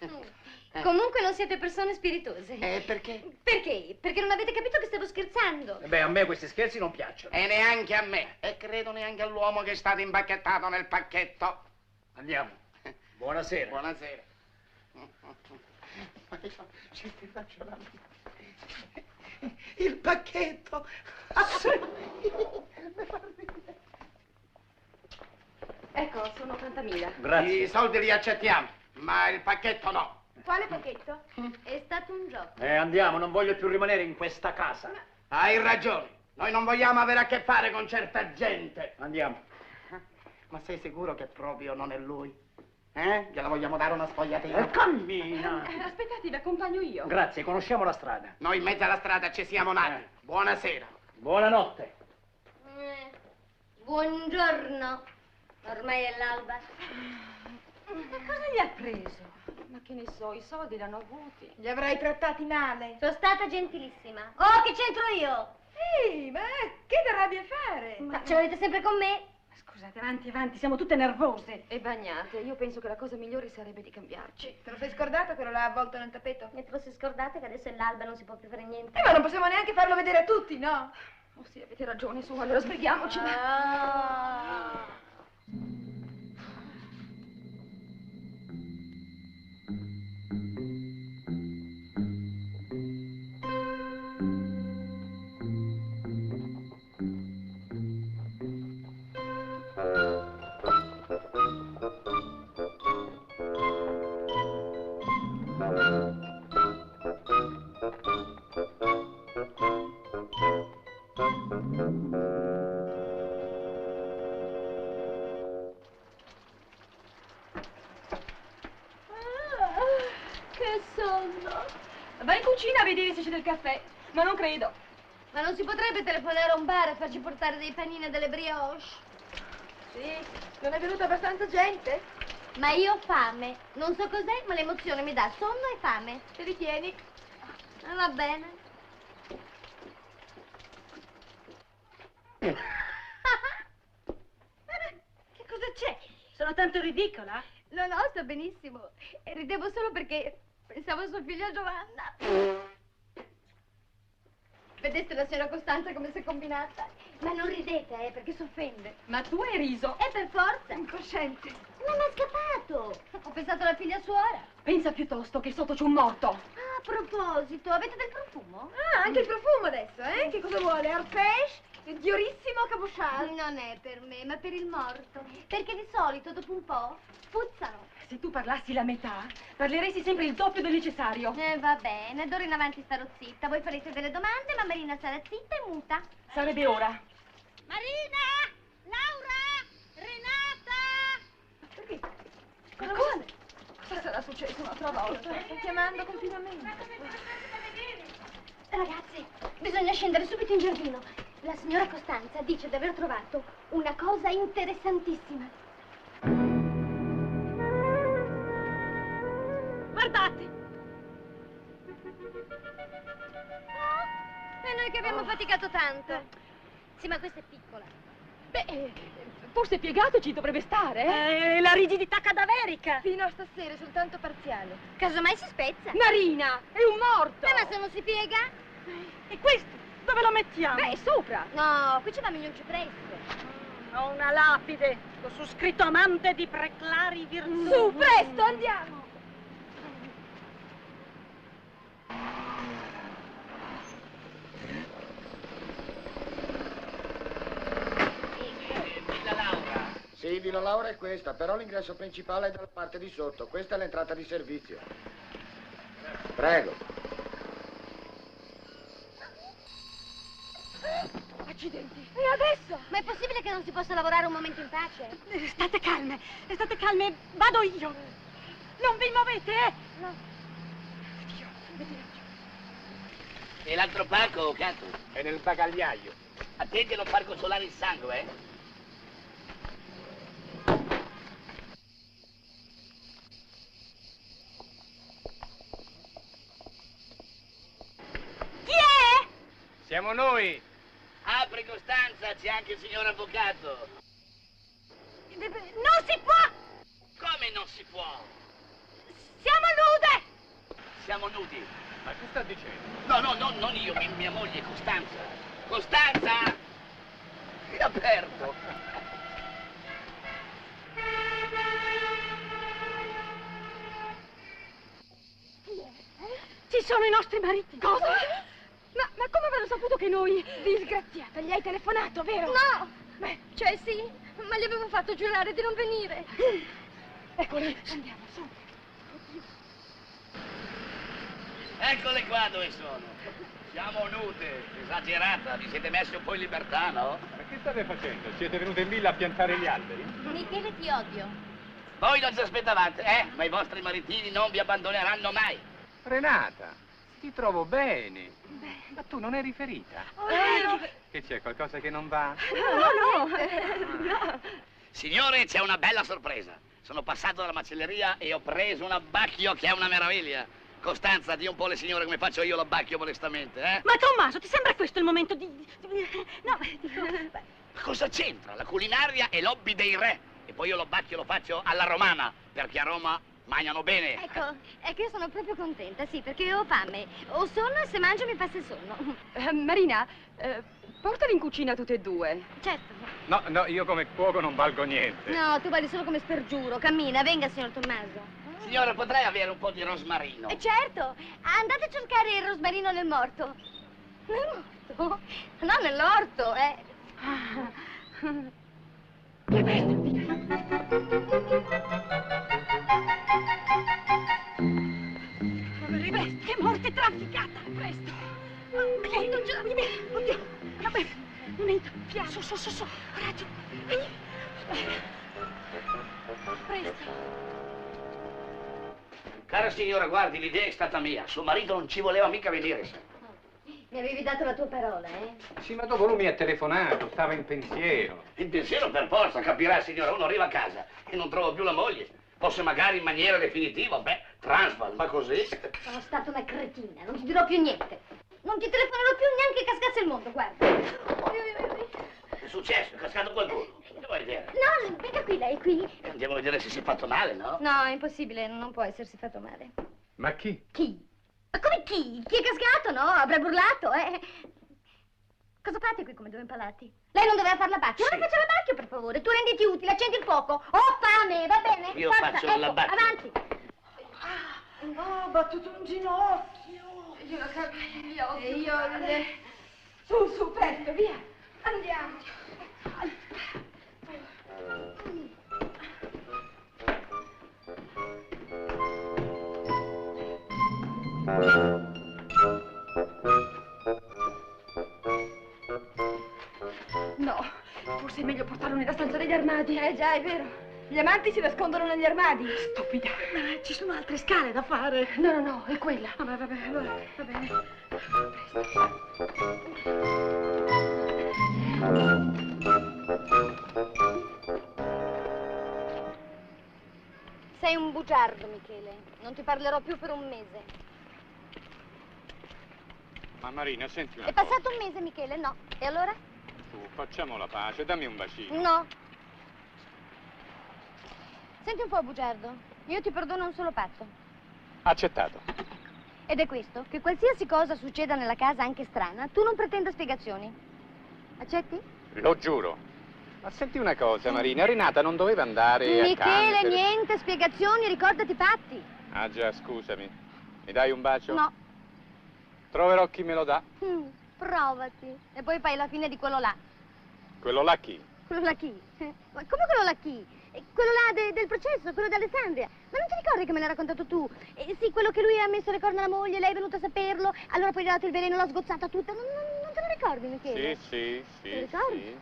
Comunque non siete persone spiritose. Perché? Perché? Perché non avete capito che stavo scherzando. Beh, a me questi scherzi non piacciono. E neanche a me. E credo neanche all'uomo che è stato impacchettato nel pacchetto. Andiamo. Buonasera. Buonasera. Ma io ci ti faccio la il pacchetto. Ecco, sono 80.000. Grazie. I soldi li accettiamo, ma il pacchetto no. Quale pacchetto? È stato un gioco. Andiamo, non voglio più rimanere in questa casa. Hai ragione. Noi non vogliamo avere a che fare con certa gente. Andiamo. Ma sei sicuro che proprio non è lui? Gliela vogliamo dare una sfogliatina? Cammina. Aspettate, vi accompagno io. Grazie, conosciamo la strada. Noi in mezzo alla strada ci siamo nati. Buonasera. Buonanotte. Buongiorno. Ormai è l'alba. Ma cosa gli ha preso? Ma che ne so, i soldi l'hanno avuti. Li avrai trattati male. Sono stata gentilissima. Oh, che c'entro io? Ehi, ma che t'arrabbi a fare? Ma ce l'avete sempre con me? Scusate, avanti, siamo tutte nervose. E bagnate, io penso che la cosa migliore sarebbe di cambiarci. Te lo sei scordato che lo l'ha avvolto nel tappeto? E te lo sei scordata che adesso è l'alba e non si può più fare niente? Ma non possiamo neanche farlo vedere a tutti, no? Oh sì, avete ragione, su, allora sbrighiamoci. Che sonno. Vai in cucina a vedere se c'è del caffè, ma non credo. Ma non si potrebbe telefonare a un bar e farci portare dei panini e delle brioche? Sì, non è venuta abbastanza gente? Ma io ho fame. Non so cos'è, ma l'emozione mi dà sonno e fame. Te li tieni? Va bene. Che cosa c'è? Sono tanto ridicola? No, sto benissimo. E ridevo solo perché pensavo a sua figlia Giovanna. Vedeste la signora Costanza come si è combinata? Ma non ridete, perché si offende. Ma tu hai riso. E per forza. Incosciente. Non è scappato. Ho pensato alla figlia suora. Pensa piuttosto che sotto c'è un morto. Ah, a proposito, avete del profumo? Ah, anche il profumo adesso, eh? Che cosa vuole? Arpège? Il diorissimo cabochard? Non è per me, ma per il morto. Perché di solito, dopo un po', puzzano. Se tu parlassi la metà, parleresti sempre il doppio del necessario. Va bene, d'ora in avanti starò zitta. Voi farete delle domande, ma Marina sarà zitta e muta. Sarebbe ora. Marina! Laura! Renata! Perché? Cosa sarà successo un'altra volta? Sto chiamando continuamente. Ragazzi, bisogna scendere subito in giardino. La signora Costanza dice di aver trovato una cosa interessantissima. Guardate! E noi che abbiamo faticato tanto. Sì, ma questa è piccola. Beh, forse piegato ci dovrebbe stare, La rigidità cadaverica! Fino a stasera, soltanto parziale. Casomai si spezza. Marina, è un morto! Ma se non si piega? E questo dove lo mettiamo? Beh, sopra. No, qui c'è la miglior cipresse. Ho una lapide, con su scritto amante di preclari virtù. Su, presto, andiamo! Villa Laura. Sì, Villa Laura è questa, però l'ingresso principale è dalla parte di sotto. Questa è l'entrata di servizio. Prego. Accidenti. E adesso? Ma è possibile che non si possa lavorare un momento in pace? State calme, vado io. Non vi muovete, eh? No. E l'altro pacco, Cato? È nel bagagliaio. Attenti a non far consolare il sangue, eh? Chi è? Siamo noi. Apri, Costanza, c'è anche il signor avvocato. Non si può! Come non si può? Siamo nude! Siamo nudi. Ma che sta dicendo? No, non io, mia moglie, Costanza. Costanza! È aperto. Questi sono i nostri mariti. Cosa? Ma come avranno saputo che noi? Disgraziata, gli hai telefonato, vero? No! Beh, Cioè sì, ma gli avevo fatto giurare di non venire. Eccoli, andiamo, su. Eccole qua dove sono. Siamo nude, esagerata, vi siete messi un po' in libertà, no? Ma che state facendo? Siete venuti in villa a piantare gli alberi? Michele, ti odio. Voi non ci aspettavate, ma i vostri maritini non vi abbandoneranno mai. Renata, ti trovo bene. Ma tu non eri ferita? Che c'è, qualcosa che non va? No. Signore, c'è una bella sorpresa. Sono passato dalla macelleria e ho preso un abbacchio che è una meraviglia. Costanza, di un po' alle signore come faccio io l'abbacchio modestamente, eh? Ma Tommaso, ti sembra questo il momento di... No, dico... Ma cosa c'entra? La culinaria è l'hobby dei re. E poi io l'abbacchio lo faccio alla romana, perché a Roma mangiano bene. Ecco, è che io sono proprio contenta, sì, perché ho fame. Ho sonno e se mangio mi passa il sonno. Marina, portali in cucina tutte e due. Certo. No, io come cuoco non valgo niente. No, tu vali solo come spergiuro. Cammina, venga, signor Tommaso. Signora, potrei avere un po' di rosmarino? Certo, andate a cercare il rosmarino nel morto. Nel morto? No, nell'orto, Riveste, morte trafficata, presto. Oddio, vabbè, non entra, su, coraggio. Presto. Cara signora, guardi, l'idea è stata mia. Suo marito non ci voleva mica venire, sa. Mi avevi dato la tua parola, Sì, ma dopo lui mi ha telefonato, stava in pensiero. In pensiero per forza, capirà signora, uno arriva a casa e non trova più la moglie. Fosse magari in maniera definitiva, Transvaal, ma così. Sono stata una cretina, non ti dirò più niente. Non ti telefonerò più neanche che cascasse il mondo, guarda. È successo? È cascato qualcuno? Che vuoi vedere? No, venga qui, lei qui. Andiamo a vedere se si è fatto male, no? No, è impossibile, non può essersi fatto male. Ma chi? Chi? Ma come chi? Chi è cascato, no? Avrebbe urlato, Cosa fate qui come due impalati? Lei non doveva fare l'abbacchio? Ora faccia l'abbacchio, per favore. Tu renditi utile, accendi il fuoco. Ho fame, va bene? Io Forza, faccio ecco, l'abbacchio. avanti. Ho battuto un ginocchio. Io la caviglia. E io... Su, presto, via. Andiamo. No, forse è meglio portarlo nella stanza degli armadi. Già, è vero. Gli amanti si nascondono negli armadi. Stupida. Ma ci sono altre scale da fare. No, è quella. Ah, vabbè, allora, va bene. Sei un bugiardo, Michele. Non ti parlerò più per un mese. Ma Marina, senti una È passato un mese, Michele, no. E allora? Su, facciamo la pace, dammi un bacino. No. Senti un po', bugiardo. Io ti perdono un solo patto. Accettato. Ed è questo, che qualsiasi cosa succeda nella casa, anche strana, tu non pretenda spiegazioni. Accetti? Lo giuro. Ma senti una cosa, Marina, Renata non doveva andare a Michele, Cannes. niente spiegazioni, ricordati i patti. Ah già, scusami. Mi dai un bacio? No. Troverò chi me lo dà. Provati. E poi fai la fine di quello là. Quello là chi? Quello là chi? Ma come quello là chi? Quello là del processo, quello di Alessandria. Ma non ti ricordi che me l'hai raccontato tu? Sì, quello che lui ha messo le corna alla moglie, lei è venuta a saperlo, allora poi gli ha dato il veleno, l'ha sgozzata tutta. Non te lo ricordi, Michele? Sì. Te lo ricordi? Sì.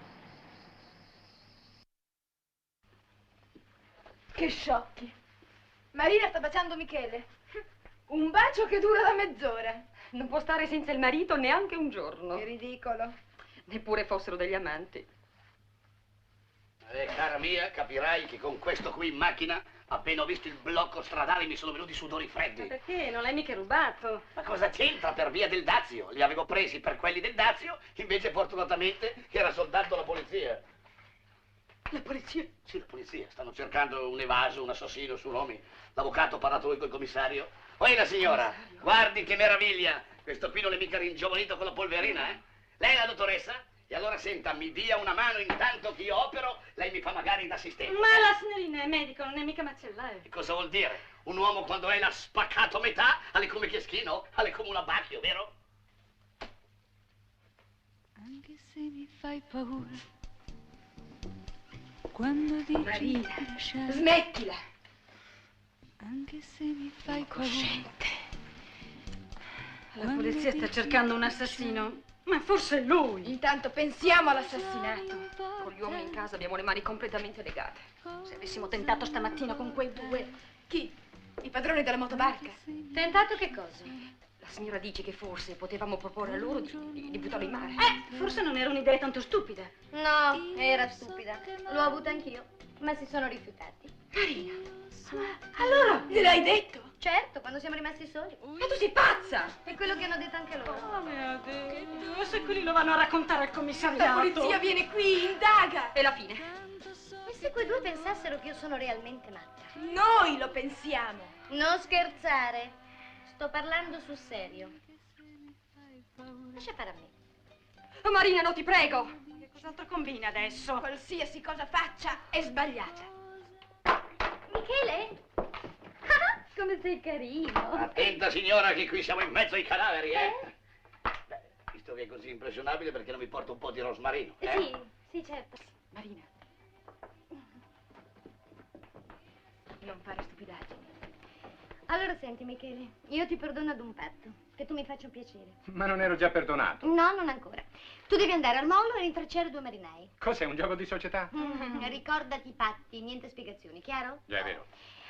Che sciocchi. Marina sta baciando Michele. Un bacio che dura da mezz'ora. Non può stare senza il marito neanche un giorno. Che ridicolo. Neppure fossero degli amanti. Cara mia, capirai che con questo qui in macchina, appena ho visto il blocco stradale, mi sono venuti sudori freddi. Ma perché? Non l'hai mica rubato. Ma cosa c'entra per via del dazio? Li avevo presi per quelli del dazio, invece fortunatamente era soltanto la polizia. La polizia? Sì, la polizia. Stanno cercando un evaso, un assassino su nomi. L'avvocato ha parlato lui col commissario. Poi la signora, guardi che meraviglia. Questo qui non è mica ringiovanito con la polverina, Lei è la dottoressa? E allora senta, mi dia una mano intanto che io opero, lei mi fa magari da assistente. Ma la signorina è medico, non è mica macellaio. E cosa vuol dire? Un uomo quando lei l'ha spaccato a metà, alle come Chieschino, alle come un abbacchio, vero? Anche se mi fai paura. Quando dici Marina, di lasciare, smettila. anche se mi fai Cosciente. La polizia sta cercando un assassino, ma forse è lui. Intanto pensiamo all'assassinato. Con gli uomini in casa abbiamo le mani completamente legate. Se avessimo tentato stamattina con quei due... Chi? I padroni della motobarca? Tentato che cosa? La signora dice che forse potevamo proporre a loro di buttarlo in mare. Forse non era un'idea tanto stupida. No, era stupida. L'ho avuta anch'io, ma si sono rifiutati. Marina, allora gliel'hai detto? Certo, quando siamo rimasti soli. Ma tu sei pazza! È quello che hanno detto anche loro. Oh mio Dio, se quelli lo vanno a raccontare al La commissariato. polizia viene qui, indaga! E la fine? E se quei due pensassero che io sono realmente matta? Noi lo pensiamo. Non scherzare. Sto parlando sul serio. Lascia fare a me. Oh, Marina, no, ti prego. Che cos'altro combina adesso? Qualsiasi cosa faccia è sbagliata. Michele? Come sei carino. Attenta signora che qui siamo in mezzo ai cadaveri, Beh, visto che è così impressionabile, perché non mi porta un po' di rosmarino? Sì, certo. Marina. Non fare stupidaggini. Allora senti, Michele, io ti perdono ad un patto, che tu mi faccia un piacere. Ma non ero già perdonato. No, non ancora. Tu devi andare al mollo e rintracciare 2 marinai. Cos'è, un gioco di società? Ricordati i patti, niente spiegazioni, chiaro? Già, è vero.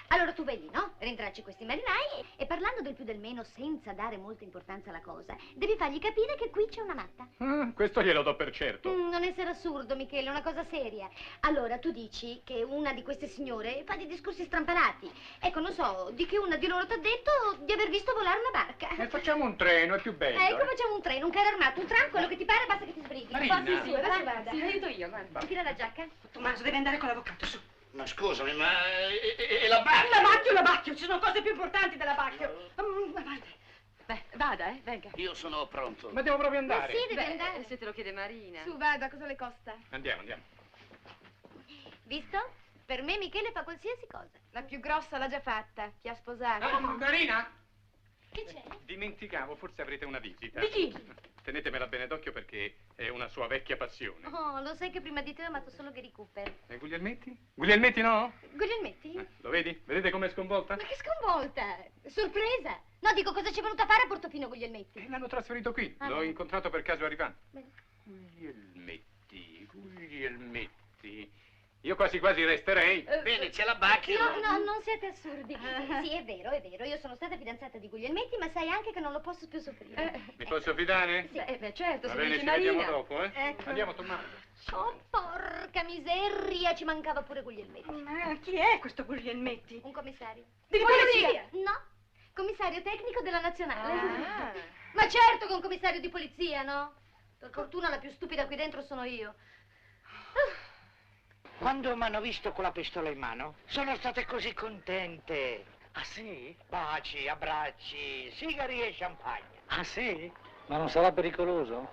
Allora tu vai lì, no? Rintracci questi marinai e parlando del più del meno, senza dare molta importanza alla cosa, devi fargli capire che qui c'è una matta. Questo glielo do per certo. Non essere assurdo, Michele, è una cosa seria. Allora tu dici che una di queste signore fa dei discorsi strampalati. Ecco, non so, di che una di loro ti ha detto di aver visto volare una barca. E facciamo un treno, è più bello. Ecco, facciamo un treno, un carro armato, un tram, quello che ti pare, basta che ti sbrighi. Marina. Passi su, adesso vada. Sì, aiuto io, guarda. Tira la giacca. Tommaso deve andare con l'avvocato, su. Ma scusami, ma e l'abbacchio? L'abbacchio, ci sono cose più importanti dell'abbacchio. Beh, vada, venga. Io sono pronto. Ma devo proprio andare. Ma sì, devi andare. Se te lo chiede Marina. Su, vada, cosa le costa? Andiamo, andiamo. Visto? Per me Michele fa qualsiasi cosa. La più grossa l'ha già fatta, ti ha sposato. Marina? Che c'è? Dimenticavo, forse avrete una visita. Di chi? Tenetemela bene d'occhio perché è una sua vecchia passione. Oh, lo sai che prima di te ho amato solo Gary Cooper. E Guglielmetti? Guglielmetti no? Guglielmetti? Lo vedi? Vedete com'è sconvolta? Ma che sconvolta! Sorpresa! No, dico, cosa ci è venuta a fare a Portofino Guglielmetti? L'hanno trasferito qui. Ah, L'ho bene. incontrato per caso arrivando. Bene. Guglielmetti. Io quasi quasi resterei. Bene, c'è l'abbacchio. No, non siete assurdi. Sì, è vero. Io sono stata fidanzata di Guglielmetti, ma sai anche che non lo posso più soffrire. Mi posso fidare? Sì. Beh, certo, Va se bene, dice ci vediamo Marina. dopo, eh? Ecco. Andiamo, Tommaso. Oh, porca miseria, ci mancava pure Guglielmetti. Ma chi è questo Guglielmetti? Un commissario. Di polizia! No, commissario tecnico della nazionale. Ah. Ma certo che è un commissario di polizia, no? Per fortuna la più stupida qui dentro sono io. Quando mi hanno visto con la pistola in mano, sono state così contente. Ah sì? Baci, abbracci, sigari e champagne. Ah sì? Ma non sarà pericoloso?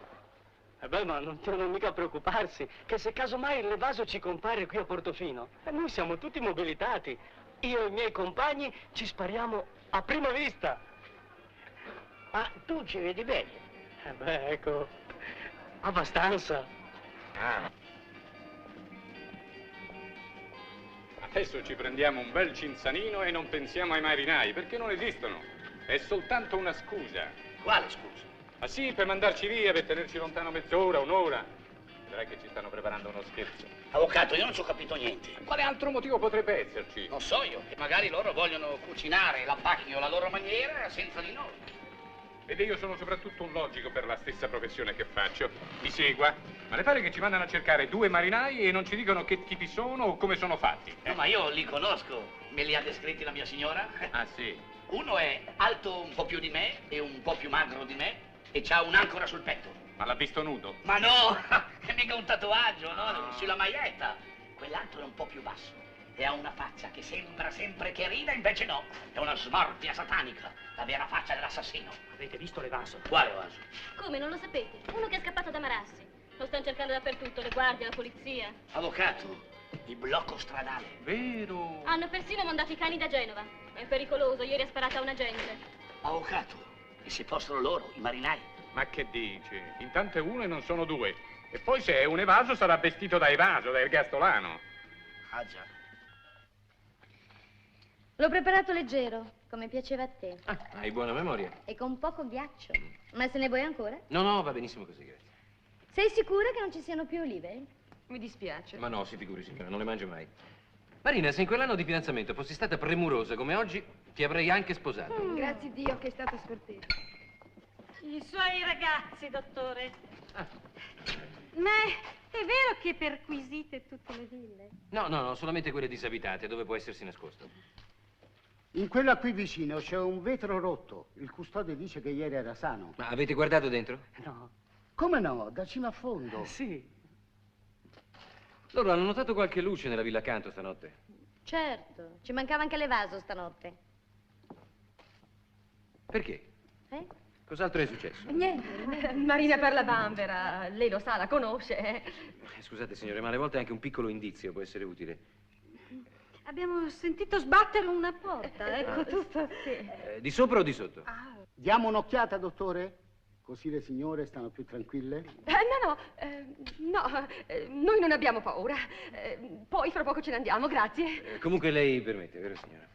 Eh beh, ma non devono mica preoccuparsi, che se casomai l'evaso ci compare qui a Portofino, noi siamo tutti mobilitati. Io e i miei compagni ci spariamo a prima vista. Ma tu ci vedi bene? Eh beh, ecco, abbastanza. Adesso ci prendiamo un bel cinzanino e non pensiamo ai marinai, perché non esistono. È soltanto una scusa. Quale scusa? Ah sì, per mandarci via, per tenerci lontano mezz'ora, un'ora. Vedrai che ci stanno preparando uno scherzo. Avvocato, io non ci ho capito niente. Quale altro motivo potrebbe esserci? Non so io, che magari loro vogliono cucinare l'abbacchio alla loro maniera senza di noi. Vede, io sono soprattutto un logico per la stessa professione che faccio. Mi segua? Ma le pare che ci mandano a cercare 2 marinai e non ci dicono che tipi sono o come sono fatti? No, ma io li conosco. Me li ha descritti la mia signora. Ah, sì? Uno è alto un po' più di me e un po' più magro di me e c'ha un'ancora sul petto. Ma l'ha visto nudo? Ma no, è mica un tatuaggio, no? Sulla maglietta. Quell'altro è un po' più basso e ha una faccia che sembra sempre che rida, invece no. È una smorfia satanica, la vera faccia dell'assassino. Avete visto l'evaso? Quale vaso? Come, non lo sapete? Uno che è scappato da Marassi. Lo stanno cercando cercando dappertutto, le guardie, la polizia. Avvocato, il blocco stradale. Vero? Hanno persino mandato i cani da Genova. È pericoloso, ieri ha sparato a un agente. Avvocato, e se fossero loro, i marinai? Ma che dici? Intanto è uno e non sono due. E poi se è un evaso sarà vestito da evaso, da ergastolano. Ah già. L'ho preparato leggero, come piaceva a te. Ah, hai buona memoria. E con poco ghiaccio. Ma se ne vuoi ancora? No, no, va benissimo così, grazie. Sei sicura che non ci siano più olive? Mi dispiace. Ma no, si figuri, signora, non le mangio mai. Marina, se in quell'anno di fidanzamento fossi stata premurosa come oggi, ti avrei anche sposato. Grazie Dio che è stato scortese. I suoi ragazzi, dottore. Ma è vero che perquisite tutte le ville? No, no, no, solamente quelle disabitate, dove può essersi nascosto. In quella qui vicino c'è un vetro rotto. Il custode dice che ieri era sano. Ma avete guardato dentro? No. Come no? Da cima a fondo. Sì. Loro hanno notato qualche luce nella villa accanto stanotte? Certo, ci mancava anche l'evaso stanotte. Perché? Eh? Cos'altro è successo? Niente, Marina per la bambera, lei lo sa, la conosce. Scusate, signore, ma alle volte anche un piccolo indizio può essere utile. Abbiamo sentito sbattere una porta, ecco tutto. Sì. Di sopra o di sotto? Diamo un'occhiata, dottore? Così le signore stanno più tranquille? Noi non abbiamo paura. Poi fra poco ce ne andiamo, grazie. Comunque lei permette, vero signora?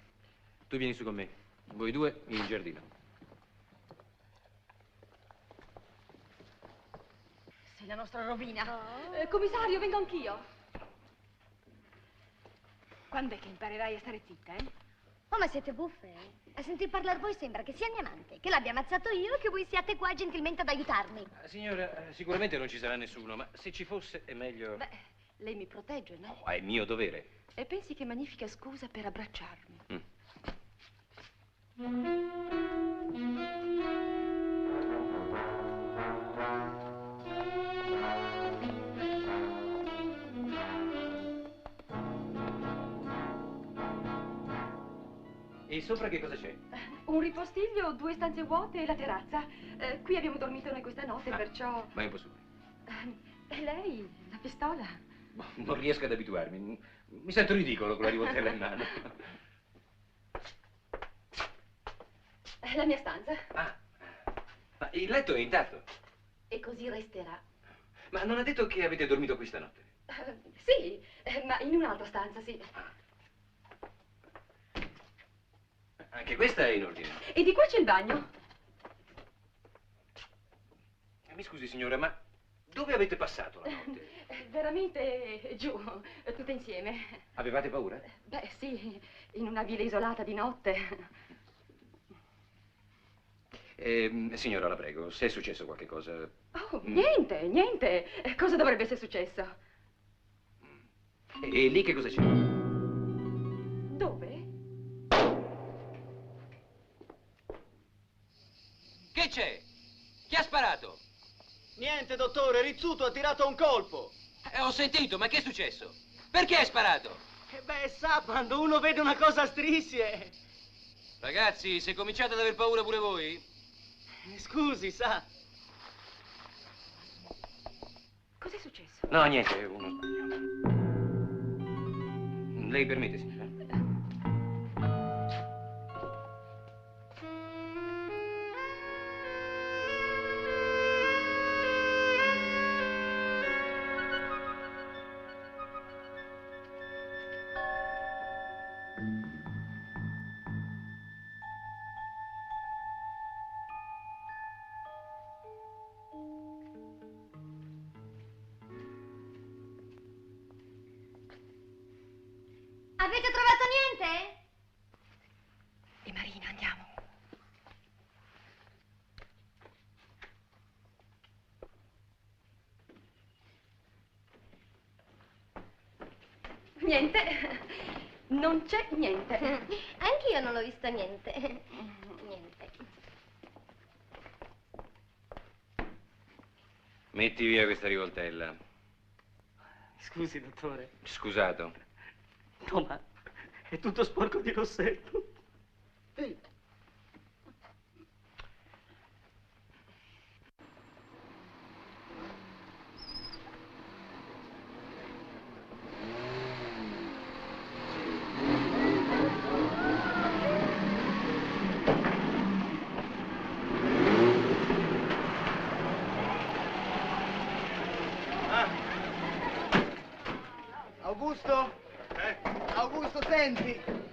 Tu vieni su con me, voi due in giardino. Sei la nostra rovina. Commissario, vengo anch'io. Quando è che imparerai a stare zitta, eh? Oh, ma siete buffe? A sentir parlare voi sembra che sia mia amante, che l'abbia ammazzato io e che voi siate qua gentilmente ad aiutarmi. Signora, sicuramente non ci sarà nessuno, ma se ci fosse è meglio... Beh, lei mi protegge, no? Oh, è mio dovere. E pensi che magnifica scusa per abbracciarmi? E sopra che cosa c'è? Un ripostiglio, 2 stanze vuote e la terrazza. Qui abbiamo dormito noi questa notte, perciò... Ma è impossibile. E lei? La pistola? Non riesco ad abituarmi. Mi sento ridicolo con la rivoltella in mano. La mia stanza. Ma il letto è intatto. E così resterà. Ma non ha detto che avete dormito qui stanotte? Sì, ma in un'altra stanza, sì. Anche questa è in ordine. E di qua c'è il bagno. Mi scusi, signora, ma dove avete passato la notte? Veramente giù, tutte insieme. Avevate paura? Beh, sì, in una villa isolata di notte. Signora, la prego, se è successo qualche cosa... Oh, niente, niente. Cosa dovrebbe essere successo? E lì che cosa c'è? Dove? Che c'è? Chi ha sparato? Niente, dottore, Rizzuto ha tirato un colpo. Ho sentito, ma che è successo? Perché hai sparato? Beh, sa, quando uno vede una cosa a strisce... Ragazzi, se cominciate ad aver paura pure voi... Scusi, sa. Cos'è successo? No, niente, uno sbaglio. Lei permette, signora? Avete trovato niente? E Marina, andiamo. Niente, non c'è niente. Anch'io non ho visto niente. Niente. Metti via questa rivoltella. Scusi, dottore. Scusato. No, ma è tutto sporco di rossetto. Ehi. Augusto? Augusto, senti.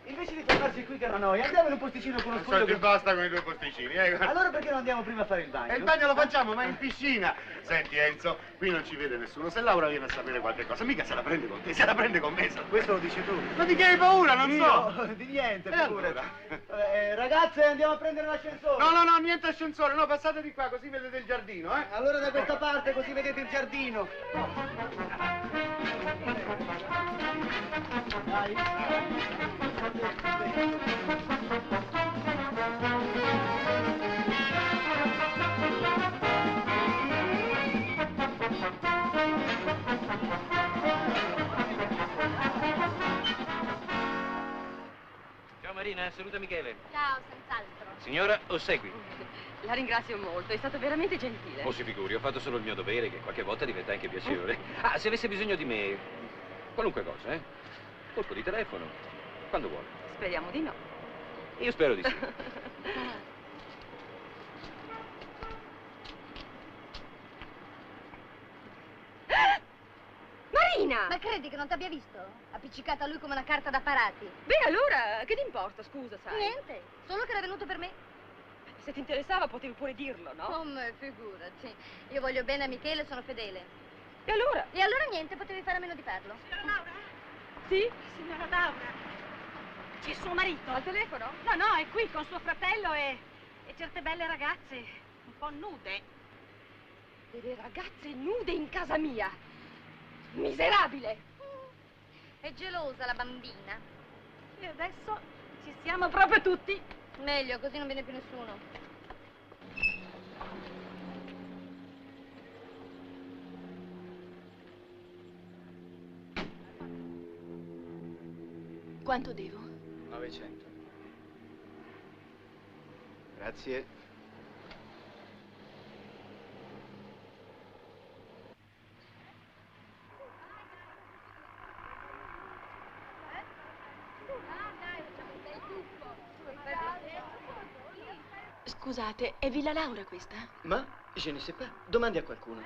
Invece di fermarsi qui che è una noia, andiamo in un posticino con uno sfoglio. Senti, basta con i due posticini, Allora perché non andiamo prima a fare il bagno? E il bagno lo facciamo, ma in piscina. Senti, Enzo, qui non ci vede nessuno. Se Laura viene a sapere qualche cosa, mica se la prende con te, se la prende con me. Questo lo dici tu. Ma di che hai paura? Non so. No, di niente, Allora. ragazze, andiamo a prendere l'ascensore. No, niente ascensore, no, passate di qua, così vedete il giardino, eh? Allora da questa parte, così vedete il giardino. Dai. Ciao Marina, saluta Michele. Ciao, senz'altro. Signora, ossequi. La ringrazio molto, è stato veramente gentile. Oh, si figuri, ho fatto solo il mio dovere, che qualche volta diventa anche piacevole. Ah, se avesse bisogno di me, qualunque cosa, colpo di telefono, quando vuole. Speriamo di no. Io spero di sì. Marina! Ma credi che non ti abbia visto? Appiccicata a lui come una carta da parati. Beh, allora, che ti importa, scusa, sai? Niente, solo che era venuto per me. Se ti interessava potevi pure dirlo, no? Come, figurati. Io voglio bene a Michele e sono fedele. E allora? E allora niente, potevi fare a meno di farlo. Signora Laura? Sì? Signora Laura? C'è suo marito? Al telefono? No, è qui con suo fratello e certe belle ragazze un po' nude. Delle ragazze nude in casa mia. Miserabile! È gelosa la bambina. E adesso ci siamo proprio tutti. Meglio, così non viene più nessuno. Quanto devo? 900. Grazie. Scusate, è Villa Laura questa? Ma? Je ne sais pas. Domandi a qualcuno.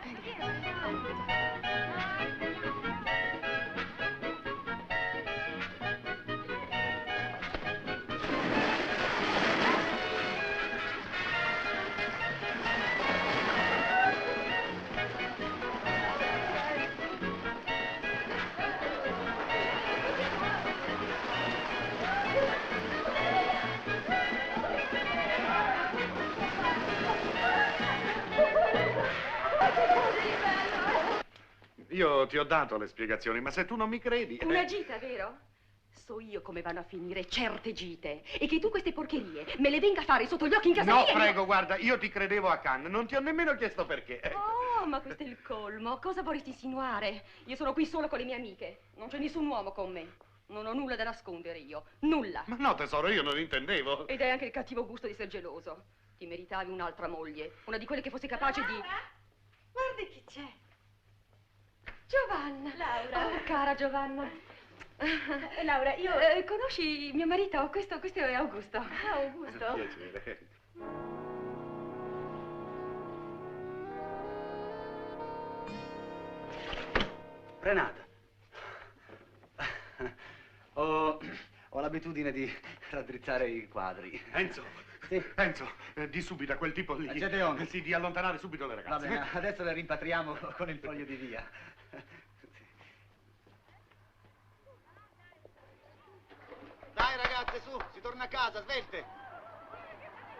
Io ti ho dato le spiegazioni, ma se tu non mi credi... Una gita, vero? So io come vanno a finire certe gite. E che tu queste porcherie me le venga a fare sotto gli occhi in casa No, mia. prego, guarda, io ti credevo a Cannes, non ti ho nemmeno chiesto perché. Oh, ma questo è il colmo. Cosa vorresti insinuare? Io sono qui solo con le mie amiche. Non c'è nessun uomo con me. Non ho nulla da nascondere io. Nulla. Ma no, tesoro, io non intendevo. Ed hai anche il cattivo gusto di essere geloso. Ti meritavi un'altra moglie. Una di quelle che fosse capace di... Guardi chi c'è. Giovanna. Laura. Oh, cara Giovanna. Laura, io... conosci mio marito? Questo è Augusto. Ah, Augusto. Piacere. Renata. Ho l'abitudine di raddrizzare i quadri. Enzo, Sì. Enzo, di subito a quel tipo lì. Gedeon. Sì, di allontanare subito le Va ragazze. bene, adesso le rimpatriamo con il foglio di via. Dai ragazze, su, si torna a casa, svelte.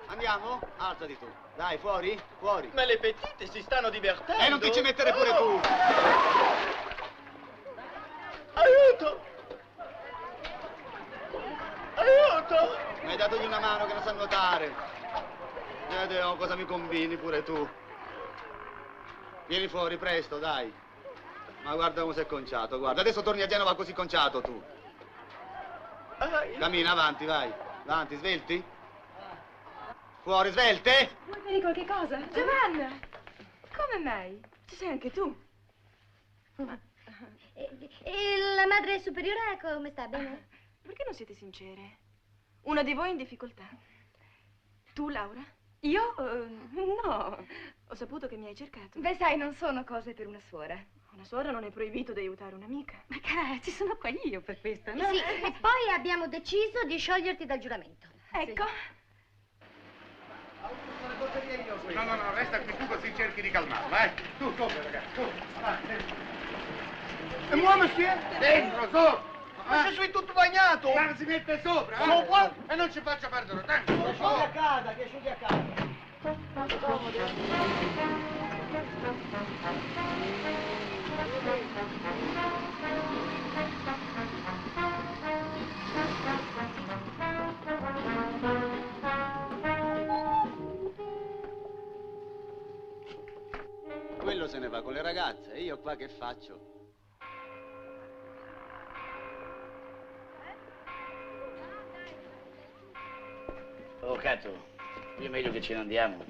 Andiamo? Alzati tu. Dai, fuori? Fuori. Ma le petite si stanno divertendo. E non ti ci mettere pure tu. Aiuto! Aiuto! Mi hai datogli una mano che non sa nuotare. Deo, cosa mi combini pure tu? Vieni fuori presto, dai. Ma guarda come sei conciato, guarda. Adesso torni a Genova così conciato tu. Cammina avanti, vai. Avanti, svelti. Fuori, svelte. Vuoi bere qualche cosa? Giovanna! Come mai? Ci sei anche tu? E la madre superiore come sta? Bene? Perché non siete sincere? Una di voi è in difficoltà. Tu, Laura? Io? No. Ho saputo che mi hai cercato. Beh, sai, non sono cose per una suora. Una suora non è proibito di aiutare un'amica. Ma cara, ci sono qua io per questo, no? Sì, e poi abbiamo deciso di scioglierti dal giuramento. Ecco. No, no, no, resta qui tu così cerchi di calmarlo, eh. Tu, sopra, ragazzi, tu. E muove si è? Dentro, sopra. Ma se sei tutto bagnato! Ma si mette sopra, eh? Sopra? E non ci faccia perdere tempo. Che scegli a casa, che scegli a casa. Quello se ne va con le ragazze, e io qua che faccio? Avvocato, è meglio che ce ne andiamo.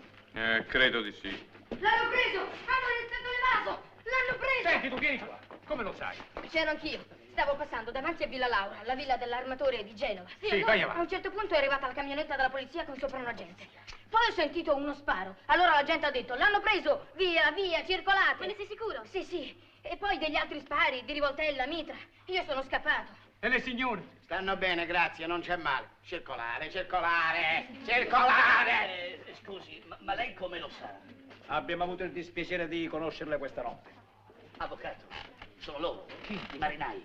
Credo di sì. L'hanno preso! Hanno arrestato l'evaso! L'hanno preso! Senti, tu vieni qua. Come lo sai? C'ero anch'io. Stavo passando davanti a Villa Laura, la villa dell'armatore di Genova. Sì, allora, vai avanti. A un certo punto è arrivata la camionetta della polizia con sopra un agente. Poi ho sentito uno sparo. Allora la gente ha detto, l'hanno preso! Via, via, circolate! Ma ne sei sicuro? Sì, sì. E poi degli altri spari, di rivoltella, mitra. Io sono scappato. E le signore? Stanno bene, grazie, non c'è male. Circolare, circolare, circolare! Scusi, ma lei come lo sa? Abbiamo avuto il dispiacere di conoscerle questa notte. Avvocato, sono loro, i marinai.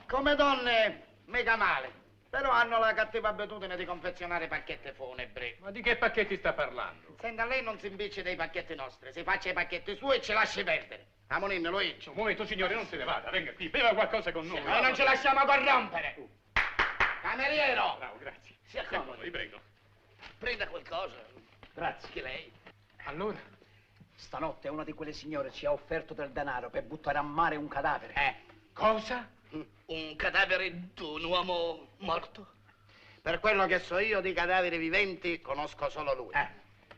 Come donne, mega male. Però hanno la cattiva abitudine di confezionare pacchette funebri. Ma di che pacchetti sta parlando? Senta, lei non si impicci dei pacchetti nostri, si faccia i pacchetti suoi e ci lasci perdere. Amonin, lo inccio. Un momento, signore, non se ne vada, venga qui, beva qualcosa con noi. Noi non ci lasciamo corrompere. Cameriero! Bravo, grazie. Si accomodi. Vi prego. Prenda qualcosa. Grazie. Che lei? Allora? Stanotte una di quelle signore ci ha offerto del denaro per buttare a mare un cadavere. Cosa? Un cadavere di un uomo morto? Per quello che so io di cadaveri viventi, conosco solo lui.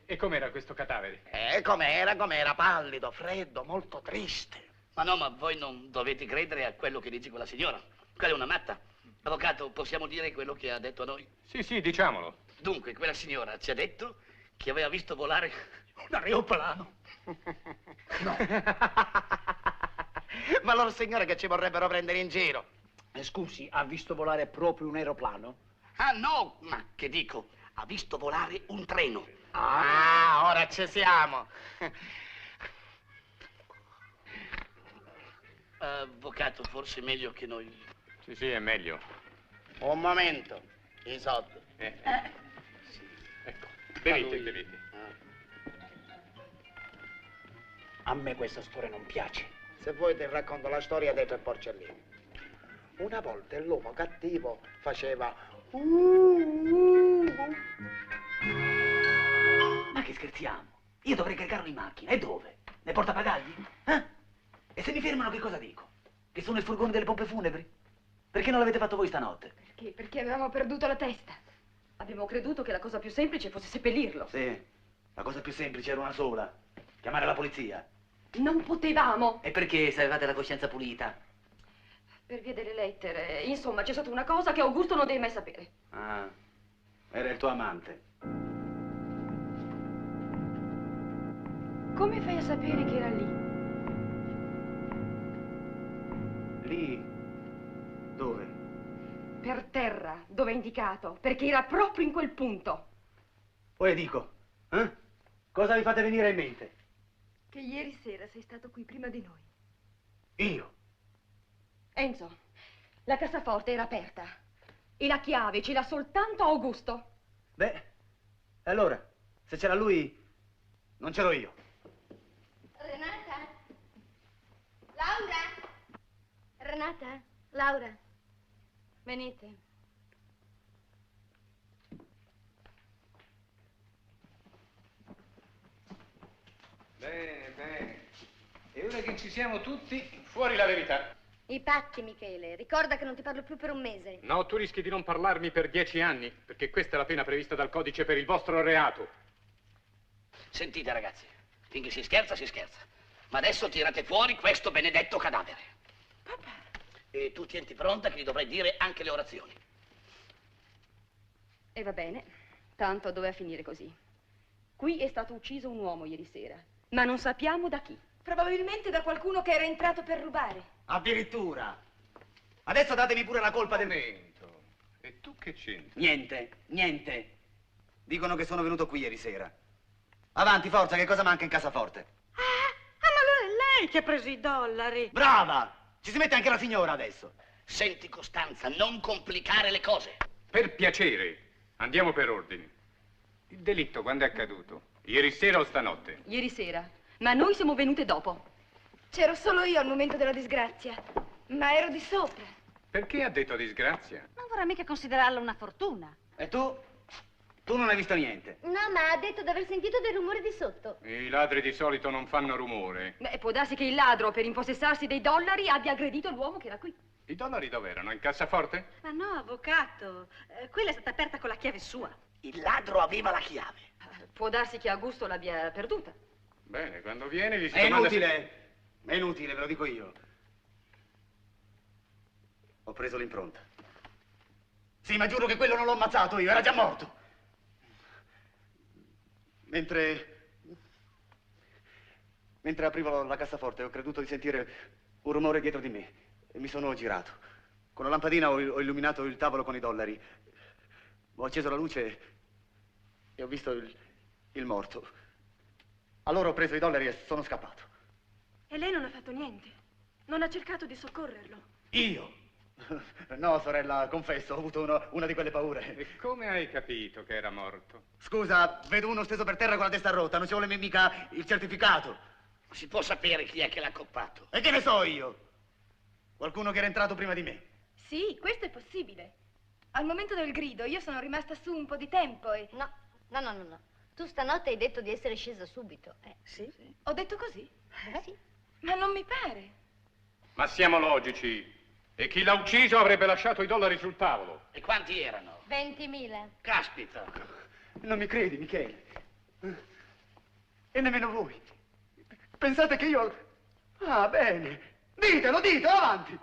E com'era questo cadavere? Com'era, pallido, freddo, molto triste. Ma no, ma voi non dovete credere a quello che dice quella signora. Quella è una matta. Avvocato, possiamo dire quello che ha detto a noi? Sì, sì, diciamolo. Dunque, quella signora ci ha detto che aveva visto volare un aeroplano. No. Ma loro signore che ci vorrebbero prendere in giro. Scusi, ha visto volare proprio un aeroplano? Ah, no, ma che dico? Ha visto volare un treno. Ah, ora ci siamo. Avvocato, forse è meglio che noi... Sì, sì, è meglio. Un momento, i soldi. Ecco, bevete, bevete. A me questa storia non piace. Se vuoi ti racconto la storia dei tre porcellini. Una volta l'uomo cattivo faceva... Ma che scherziamo? Io dovrei caricarlo in macchina. E dove? Nei portapagagli? E se mi fermano che cosa dico? Che sono il furgone delle pompe funebri? Perché non l'avete fatto voi stanotte? Perché? Perché avevamo perduto la testa. Abbiamo creduto che la cosa più semplice fosse seppellirlo. Sì, la cosa più semplice era una sola. Chiamare la polizia. Non potevamo. E perché se avevate la coscienza pulita? Per via delle lettere. Insomma, c'è stata una cosa che Augusto non deve mai sapere. Ah, era il tuo amante. Come fai a sapere che era lì? Lì? Dove? Per terra, dove è indicato. Perché era proprio in quel punto. Poi dico, cosa vi fate venire in mente? Che ieri sera sei stato qui prima di noi. Io? Enzo, la cassaforte era aperta. E la chiave ce l'ha soltanto Augusto. Beh, allora, se c'era lui, non c'ero io. Renata? Laura? Renata? Laura? Venite. Bene, bene. E ora che ci siamo tutti, fuori la verità. I patti, Michele. Ricorda che non ti parlo più per un mese. No, tu rischi di non parlarmi per 10 anni, perché questa è la pena prevista dal codice per il vostro reato. Sentite, ragazzi, finché si scherza, si scherza. Ma adesso tirate fuori questo benedetto cadavere. Papà. E tu tienti pronta che gli dovrai dire anche le orazioni. E va bene, tanto doveva finire così. Qui è stato ucciso un uomo ieri sera, ma non sappiamo da chi. Probabilmente da qualcuno che era entrato per rubare. Addirittura. Adesso datemi pure la colpa del... E tu che c'entri? Niente, niente. Dicono che sono venuto qui ieri sera. Avanti, forza, che cosa manca in cassaforte? Ma allora è lei che ha preso i dollari. Brava! Ci si mette anche la signora adesso. Senti, Costanza, non complicare le cose. Per piacere, andiamo per ordine. Il delitto quando è accaduto? Ieri sera o stanotte? Ieri sera, ma noi siamo venute dopo. C'ero solo io al momento della disgrazia, ma ero di sopra. Perché ha detto disgrazia? Non vorrà mica considerarla una fortuna. E tu? Tu non hai visto niente. No, ma ha detto di aver sentito dei rumori di sotto. I ladri di solito non fanno rumore. Beh, può darsi che il ladro, per impossessarsi dei dollari, abbia aggredito l'uomo che era qui. I dollari dov'erano? In cassaforte? Ma no, avvocato, quella è stata aperta con la chiave sua. Il ladro aveva la chiave. Può darsi che Augusto l'abbia perduta. Bene, quando viene gli si È domanda inutile, è inutile, ve lo dico io. Ho preso l'impronta. Sì, ma giuro che quello non l'ho ammazzato io, era già morto. Mentre aprivo la cassaforte ho creduto di sentire un rumore dietro di me e mi sono girato. Con la lampadina ho illuminato il tavolo con i dollari. Ho acceso la luce e ho visto il morto. Allora ho preso i dollari e sono scappato. E lei non ha fatto niente? Non ha cercato di soccorrerlo? Io? No, sorella, confesso, ho avuto una di quelle paure. E come hai capito che era morto? Scusa, vedo uno steso per terra con la testa rotta, non ci vuole mica il certificato. Si può sapere chi è che l'ha accoppato? E che ne so io? Qualcuno che era entrato prima di me. Sì, questo è possibile. Al momento del grido io sono rimasta su un po' di tempo e... No. Tu stanotte hai detto di essere scesa subito. Sì? Ho detto così? Sì. Ma non mi pare. Ma siamo logici. E chi l'ha ucciso avrebbe lasciato i dollari sul tavolo. E quanti erano? 20.000. Caspita. Non mi credi, Michele? E nemmeno voi. Pensate che io... Ah, bene. Ditelo, avanti.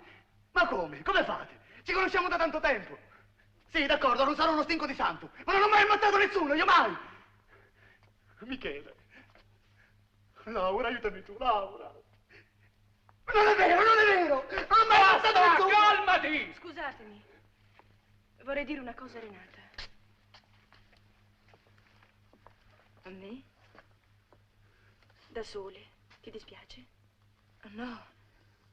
Ma come? Come fate? Ci conosciamo da tanto tempo. Sì, d'accordo, non sarò uno stinco di santo, ma non ho mai ammazzato nessuno, io mai. Michele. Laura, aiutami tu, Laura. Non è vero, non ho mai ammazzato nessuno. Calmati! Scusatemi. Vorrei dire una cosa a Renata. A me? Da sole. Ti dispiace? Oh, no,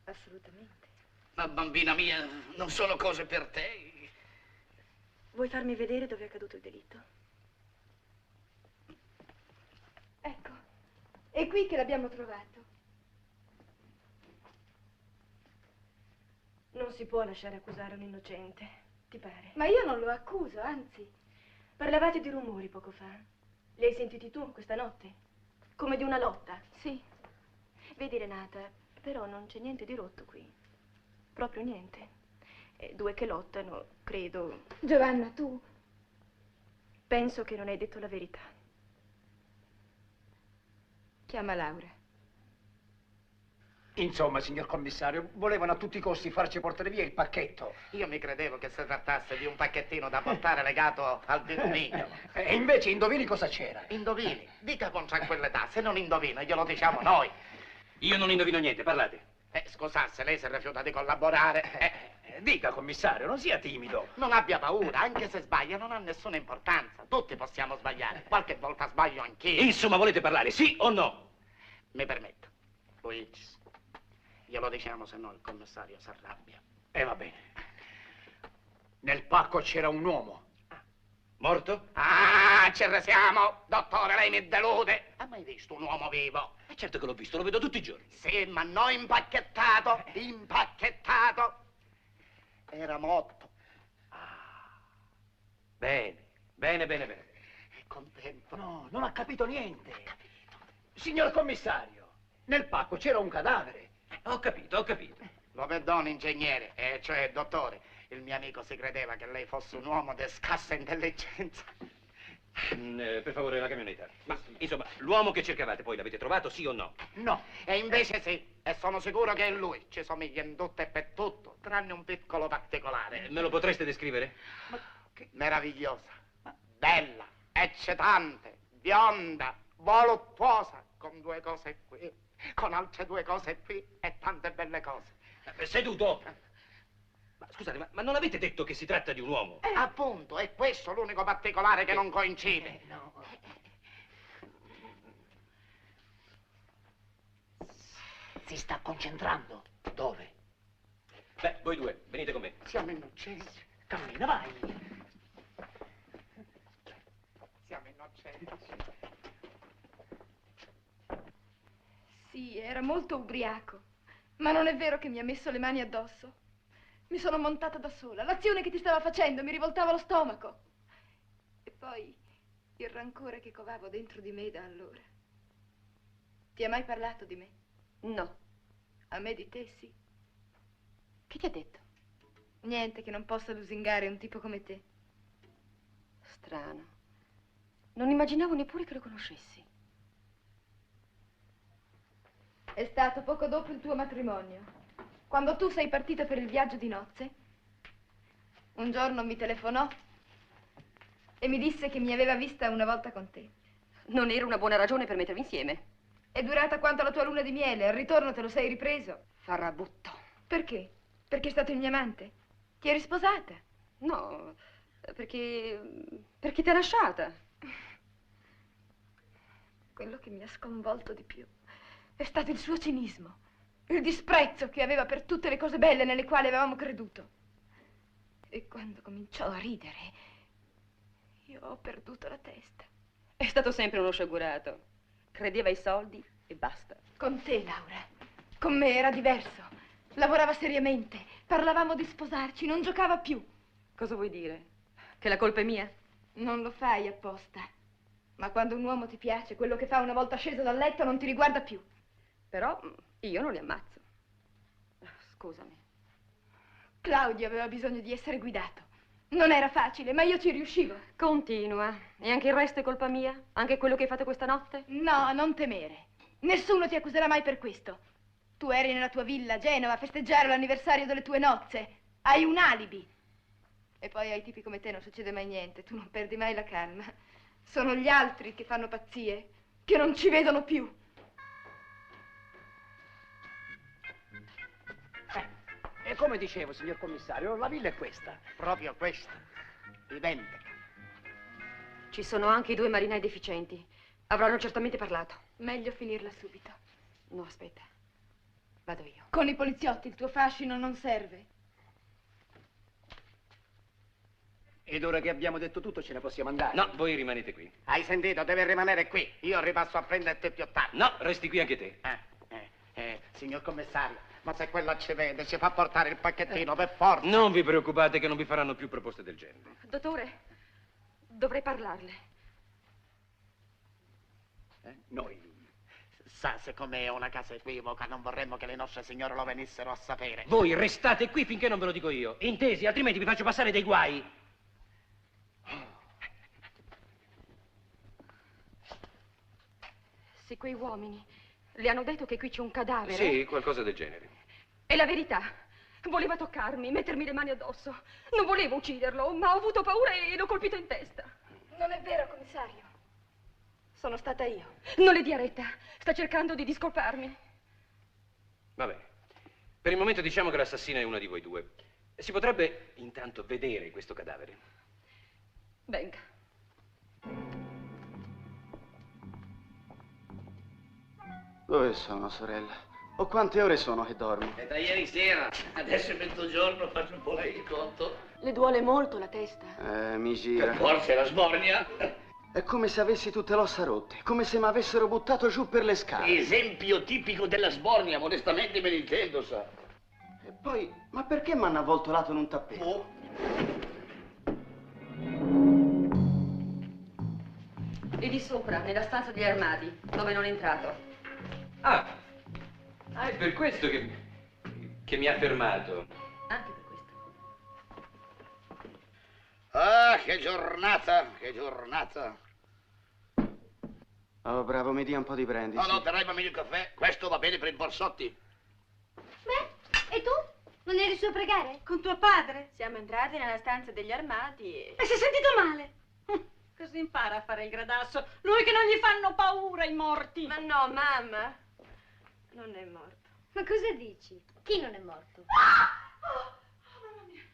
assolutamente. Ma bambina mia, non sono cose per te. Vuoi farmi vedere dove è accaduto il delitto? Ecco, è qui che l'abbiamo trovato. Non si può lasciare accusare un innocente, ti pare? Ma io non lo accuso, anzi. Parlavate di rumori poco fa. Li hai sentiti tu questa notte? Come di una lotta? Sì. Vedi, Renata, però non c'è niente di rotto qui. Proprio niente. Due che lottano, credo. Giovanna, tu? Penso che non hai detto la verità. Chiama Laura. Insomma, signor commissario, volevano a tutti i costi farci portare via il pacchetto. Io mi credevo che si trattasse di un pacchettino da portare legato al diluvio. E invece indovini cosa c'era? Indovini? Dica con tranquillità, se non indovina glielo diciamo noi. Io non indovino niente, parlate. Scusasse, lei si rifiuta di collaborare. Dica, commissario, non sia timido. Non abbia paura, anche se sbaglia non ha nessuna importanza. Tutti possiamo sbagliare, qualche volta sbaglio anch'io. Insomma, volete parlare, sì o no? Mi permetto. Luigi, glielo diciamo, se no il commissario si arrabbia. Va bene. Nel pacco c'era un uomo. Morto? Ah, ci resiamo! Dottore, lei mi delude. Ha mai visto un uomo vivo? Certo che l'ho visto, lo vedo tutti i giorni. Sì, ma non impacchettato. Impacchettato. Era morto. Bene. È contento? No, non ha capito niente. Signor commissario, nel pacco c'era un cadavere. Ho capito. Lo perdoni, ingegnere, cioè dottore. Il mio amico si credeva che lei fosse un uomo di scarsa intelligenza. Per favore, la camionetta. Ma, insomma, l'uomo che cercavate poi l'avete trovato, sì o no? No. E invece sì, e sono sicuro che è lui. Ci somiglia in tutto e per tutto, tranne un piccolo particolare. Me lo potreste descrivere? Meravigliosa, bella, eccitante, bionda, voluttuosa, con 2 cose qui, con altre 2 cose qui e tante belle cose. Seduto! Ma scusate, ma non avete detto che si tratta di un uomo? Appunto, è questo l'unico particolare che non coincide. No. Si sta concentrando. Dove? Beh, voi due, venite con me. Siamo innocenti. Cammina, vai. Siamo innocenti. Sì, era molto ubriaco. Ma non è vero che mi ha messo le mani addosso. Mi sono montata da sola. L'azione che ti stava facendo mi rivoltava lo stomaco. E poi il rancore che covavo dentro di me da allora. Ti ha mai parlato di me? No. A me di te sì. Che ti ha detto? Niente che non possa lusingare un tipo come te. Strano. Non immaginavo neppure che lo conoscessi. È stato poco dopo il tuo matrimonio. Quando tu sei partita per il viaggio di nozze, un giorno mi telefonò e mi disse che mi aveva vista una volta con te. Non era una buona ragione per mettervi insieme. È durata quanto la tua luna di miele. Al ritorno te lo sei ripreso. Farabutto. Perché? Perché è stato il mio amante? Ti eri sposata? No, perché ti ha lasciata. Quello che mi ha sconvolto di più è stato il suo cinismo, il disprezzo che aveva per tutte le cose belle nelle quali avevamo creduto. E quando cominciò a ridere, io ho perduto la testa. È stato sempre uno sciagurato. Credeva ai soldi e basta. Con te, Laura. Con me era diverso. Lavorava seriamente, parlavamo di sposarci, non giocava più. Cosa vuoi dire? Che la colpa è mia? Non lo fai apposta. Ma quando un uomo ti piace, quello che fa una volta sceso dal letto non ti riguarda più. Però io non li ammazzo. Scusami. Claudio aveva bisogno di essere guidato. Non era facile, ma io ci riuscivo. Continua. E anche il resto è colpa mia? Anche quello che hai fatto questa notte? No, non temere. Nessuno ti accuserà mai per questo. Tu eri nella tua villa a Genova a festeggiare l'anniversario delle tue nozze. Hai un alibi. E poi ai tipi come te non succede mai niente. Tu non perdi mai la calma. Sono gli altri che fanno pazzie, che non ci vedono più. E come dicevo, signor commissario, la villa è questa. Proprio questa. Identica. Ci sono anche i 2 marinai deficienti. Avranno certamente parlato. Meglio finirla subito. No, aspetta. Vado io. Con i poliziotti il tuo fascino non serve. Ed ora che abbiamo detto tutto ce ne possiamo andare. No, voi rimanete qui. Hai sentito? Deve rimanere qui. Io ripasso a prenderti più tardi. No, resti qui anche te. Signor commissario, ma se quella ci vede, ci fa portare il pacchettino per forza. Non vi preoccupate che non vi faranno più proposte del genere. Dottore, dovrei parlarle. Noi, sa, siccome è una casa equivoca, non vorremmo che le nostre signore lo venissero a sapere. Voi restate qui finché non ve lo dico io. Intesi? Altrimenti vi faccio passare dei guai. Sì, quei uomini le hanno detto che qui c'è un cadavere. Sì, qualcosa del genere. È la verità. Voleva toccarmi, mettermi le mani addosso. Non volevo ucciderlo, ma ho avuto paura e l'ho colpito in testa. Non è vero, commissario. Sono stata io. Non le dia retta. Sta cercando di discolparmi. Vabbè. Per il momento diciamo che l'assassina è una di voi due. Si potrebbe intanto vedere questo cadavere. Venga. Dove sono, sorella? O quante ore sono che dormi? È da ieri sera. Adesso è mezzogiorno, faccio un po' lei il conto. Le duole molto la testa. Mi gira. Per forza è la sbornia. È come se avessi tutte le ossa rotte, come se mi avessero buttato giù per le scale. Esempio tipico della sbornia, modestamente me ne intendo, sa. E poi, ma perché mi hanno avvoltolato in un tappeto? E di sopra, nella stanza degli armadi, dove non è entrato. Ah, è per questo che mi ha fermato. Anche per questo. Ah, che giornata, che giornata. Oh, bravo, mi dia un po' di brandy. No, no, terrai meglio il caffè. Questo va bene per i borsotti. Beh, e tu? Non eri su a pregare? Con tuo padre? Siamo entrati nella stanza degli armadi e... E si è sentito male? Così impara a fare il gradasso. Lui che non gli fanno paura i morti. Ma no, mamma. Non è morto. Ma cosa dici? Chi non è morto? Mamma mia,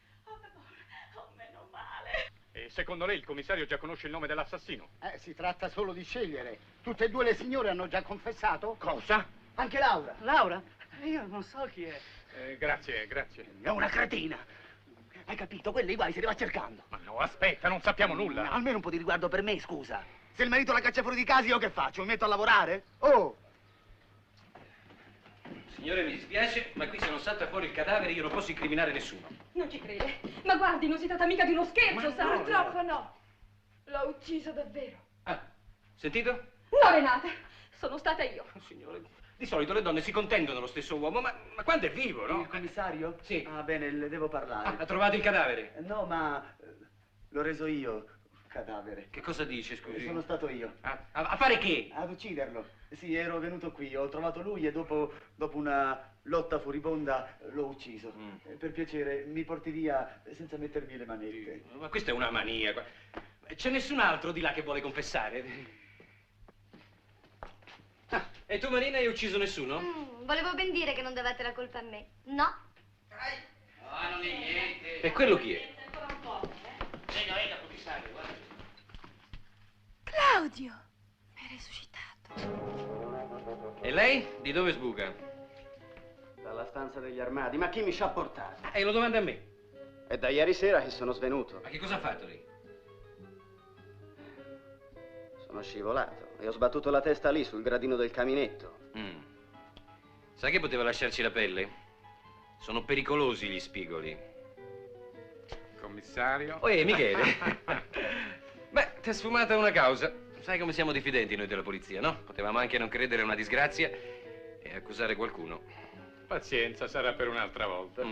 meno male. E secondo lei il commissario già conosce il nome dell'assassino? Si tratta solo di scegliere. Tutte e due le signore hanno già confessato? Cosa? Anche Laura. Laura? Io non so chi è. Grazie. È una cretina. Hai capito? Quella i guai se li va cercando. Ma no, aspetta, non sappiamo nulla. Almeno un po' di riguardo per me, scusa. Se il marito la caccia fuori di casa, io che faccio? Mi metto a lavorare? Oh! Signore, mi dispiace, ma qui se non salta fuori il cadavere io non posso incriminare nessuno. Non ci crede. Ma guardi, non si tratta mica di uno scherzo, sa? Purtroppo no. L'ho ucciso davvero. Ah, sentito? No, Renata. Sono stata io. Signore, di solito le donne si contendono lo stesso uomo, ma quando è vivo, no? Il commissario? Sì. Ah, bene, le devo parlare. Ha trovato il cadavere? No, ma l'ho reso io, cadavere. Che cosa dice, scusi? Sono stato io. A fare che? Ad ucciderlo. Sì, ero venuto qui, ho trovato lui e dopo una lotta furibonda l'ho ucciso. Per piacere, mi porti via senza mettermi le manette. Ma questa è una mania. C'è nessun altro di là che vuole confessare? E tu, Marina, hai ucciso nessuno? Volevo ben dire che non davate la colpa a me. No. Ah, non è niente. E quello chi è? Venga, commissario, guarda. Claudio! È risuscitato. E lei? Di dove sbuca? Dalla stanza degli armadi. Ma chi mi ci ha portato? E lo domanda a me. È da ieri sera che sono svenuto. Ma che cosa ha fatto lei? Sono scivolato e ho sbattuto la testa lì sul gradino del caminetto. Sai che poteva lasciarci la pelle? Sono pericolosi gli spigoli. Commissario? Michele. Beh, ti è sfumata una causa. Sai come siamo diffidenti noi della polizia, no? Potevamo anche non credere a una disgrazia e accusare qualcuno. Pazienza, sarà per un'altra volta.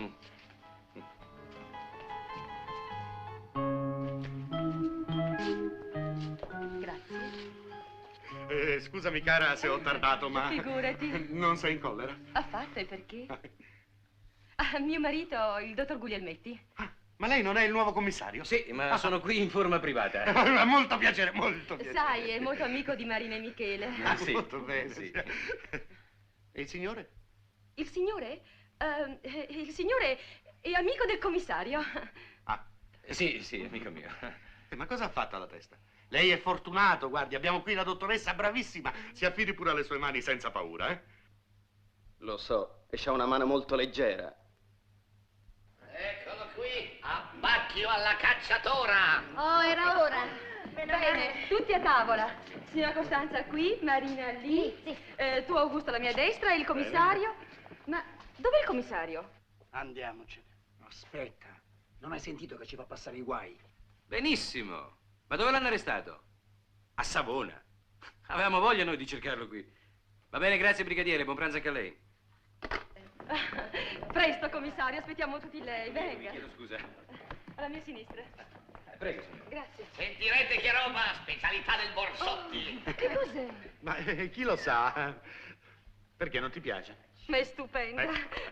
Scusami cara se ho tardato, ma... Figurati. Non sei in collera? Affatto, e perché? Mio marito, il dottor Guglielmetti. Ma lei non è il nuovo commissario? Sì, ma sono qui in forma privata. Molto piacere, molto piacere. Sai, è molto amico di Marina e Michele. Sì. Molto bene. Sì. E il signore? Il signore? Il signore è amico del commissario. Sì, amico mio. Ma cosa ha fatto alla testa? Lei è fortunato, guardi, abbiamo qui la dottoressa bravissima. Si affidi pure alle sue mani senza paura, eh? Lo so, e c'ha una mano molto leggera. Eccolo qui, abbacchio alla cacciatora. Oh, era ora. Bene, tutti a tavola. Signora Costanza qui, Marina lì. Sì. Tu, Augusto, alla mia destra, e il commissario. Ma dov'è il commissario? Andiamocene. Aspetta, non hai sentito che ci fa passare i guai? Benissimo. Ma dove l'hanno arrestato? A Savona. Avevamo voglia noi di cercarlo qui. Va bene, grazie brigadiere, buon pranzo anche a lei. Presto, commissario, aspettiamo tutti lei. Venga. Chiedo scusa. Alla mia sinistra. Prego, signore. Grazie. Sentirete che roba, specialità del Borsotti. Che cos'è? Ma chi lo sa? Perché non ti piace? Ma è stupenda.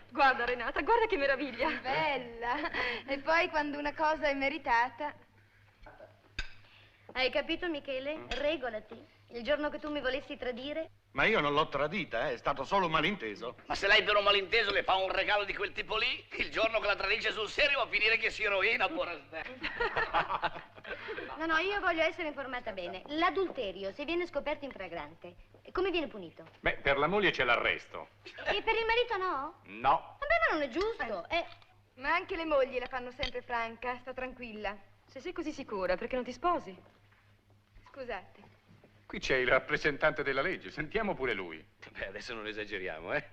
Guarda, Renata, guarda che meraviglia. Bella. E poi quando una cosa è meritata... Hai capito, Michele? Regolati. Il giorno che tu mi volessi tradire... Ma io non l'ho tradita, è stato solo un malinteso. Ma se lei per un malinteso le fa un regalo di quel tipo lì, il giorno che la tradisce sul serio va a finire che si rovina, No, io voglio essere informata bene. L'adulterio, se viene scoperto in flagrante, come viene punito? Beh, per la moglie c'è l'arresto. E per il marito no? No. Vabbè, ma non è giusto. Ma anche le mogli la fanno sempre franca, sta tranquilla. Se sei così sicura, perché non ti sposi? Scusate. Qui c'è il rappresentante della legge, sentiamo pure lui. Beh, adesso non esageriamo, eh?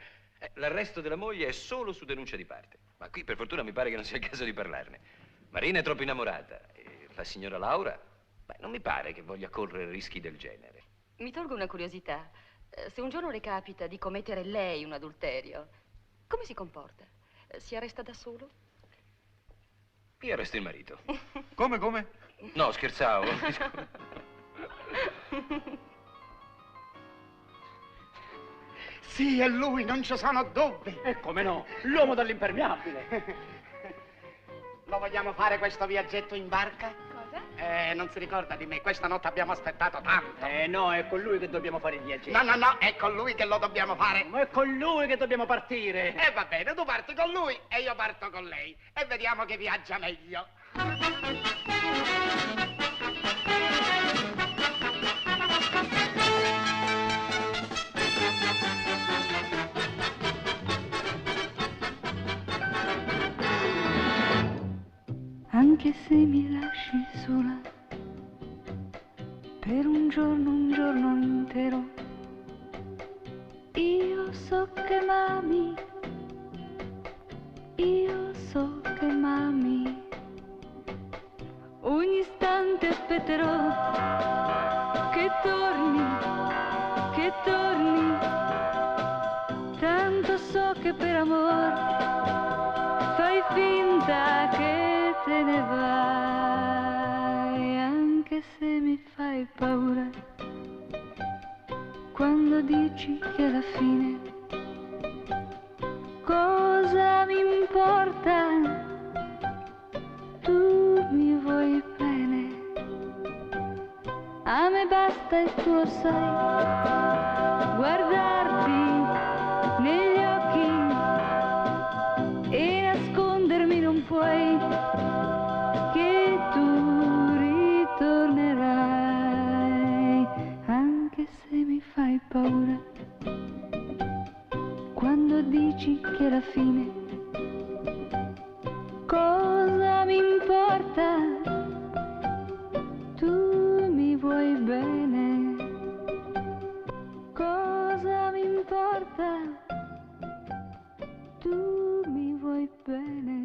L'arresto della moglie è solo su denuncia di parte. Ma qui per fortuna mi pare che non sia il caso di parlarne. Marina è troppo innamorata e la signora Laura, beh, non mi pare che voglia correre rischi del genere. Mi tolgo una curiosità. Se un giorno le capita di commettere lei un adulterio, come si comporta? Si arresta da solo? Io arresto il marito. Come? No, scherzavo. Sì, è lui, non ci sono dubbi. E come no? L'uomo dall'impermeabile. Lo vogliamo fare questo viaggetto in barca? Cosa? Non si ricorda di me, questa notte abbiamo aspettato tanto. No, è con lui che dobbiamo fare il viaggio. No, è con lui che lo dobbiamo fare. Ma è con lui che dobbiamo partire. Va bene, tu parti con lui e io parto con lei. E vediamo chi viaggia meglio. Anche se mi lasci sola per un giorno intero, io so che m'ami, ogni istante aspetterò che torni, tanto so che per amor fai finta che te ne vai, anche se mi fai paura quando dici che alla fine cosa mi importa, tu mi vuoi bene, a me basta e tu lo sai, guardarti negli occhi e nascondermi non puoi, che tu ritornerai, anche se mi fai paura quando dici che alla fine cosa mi importa, tu mi vuoi bene, cosa mi importa, tu mi vuoi bene.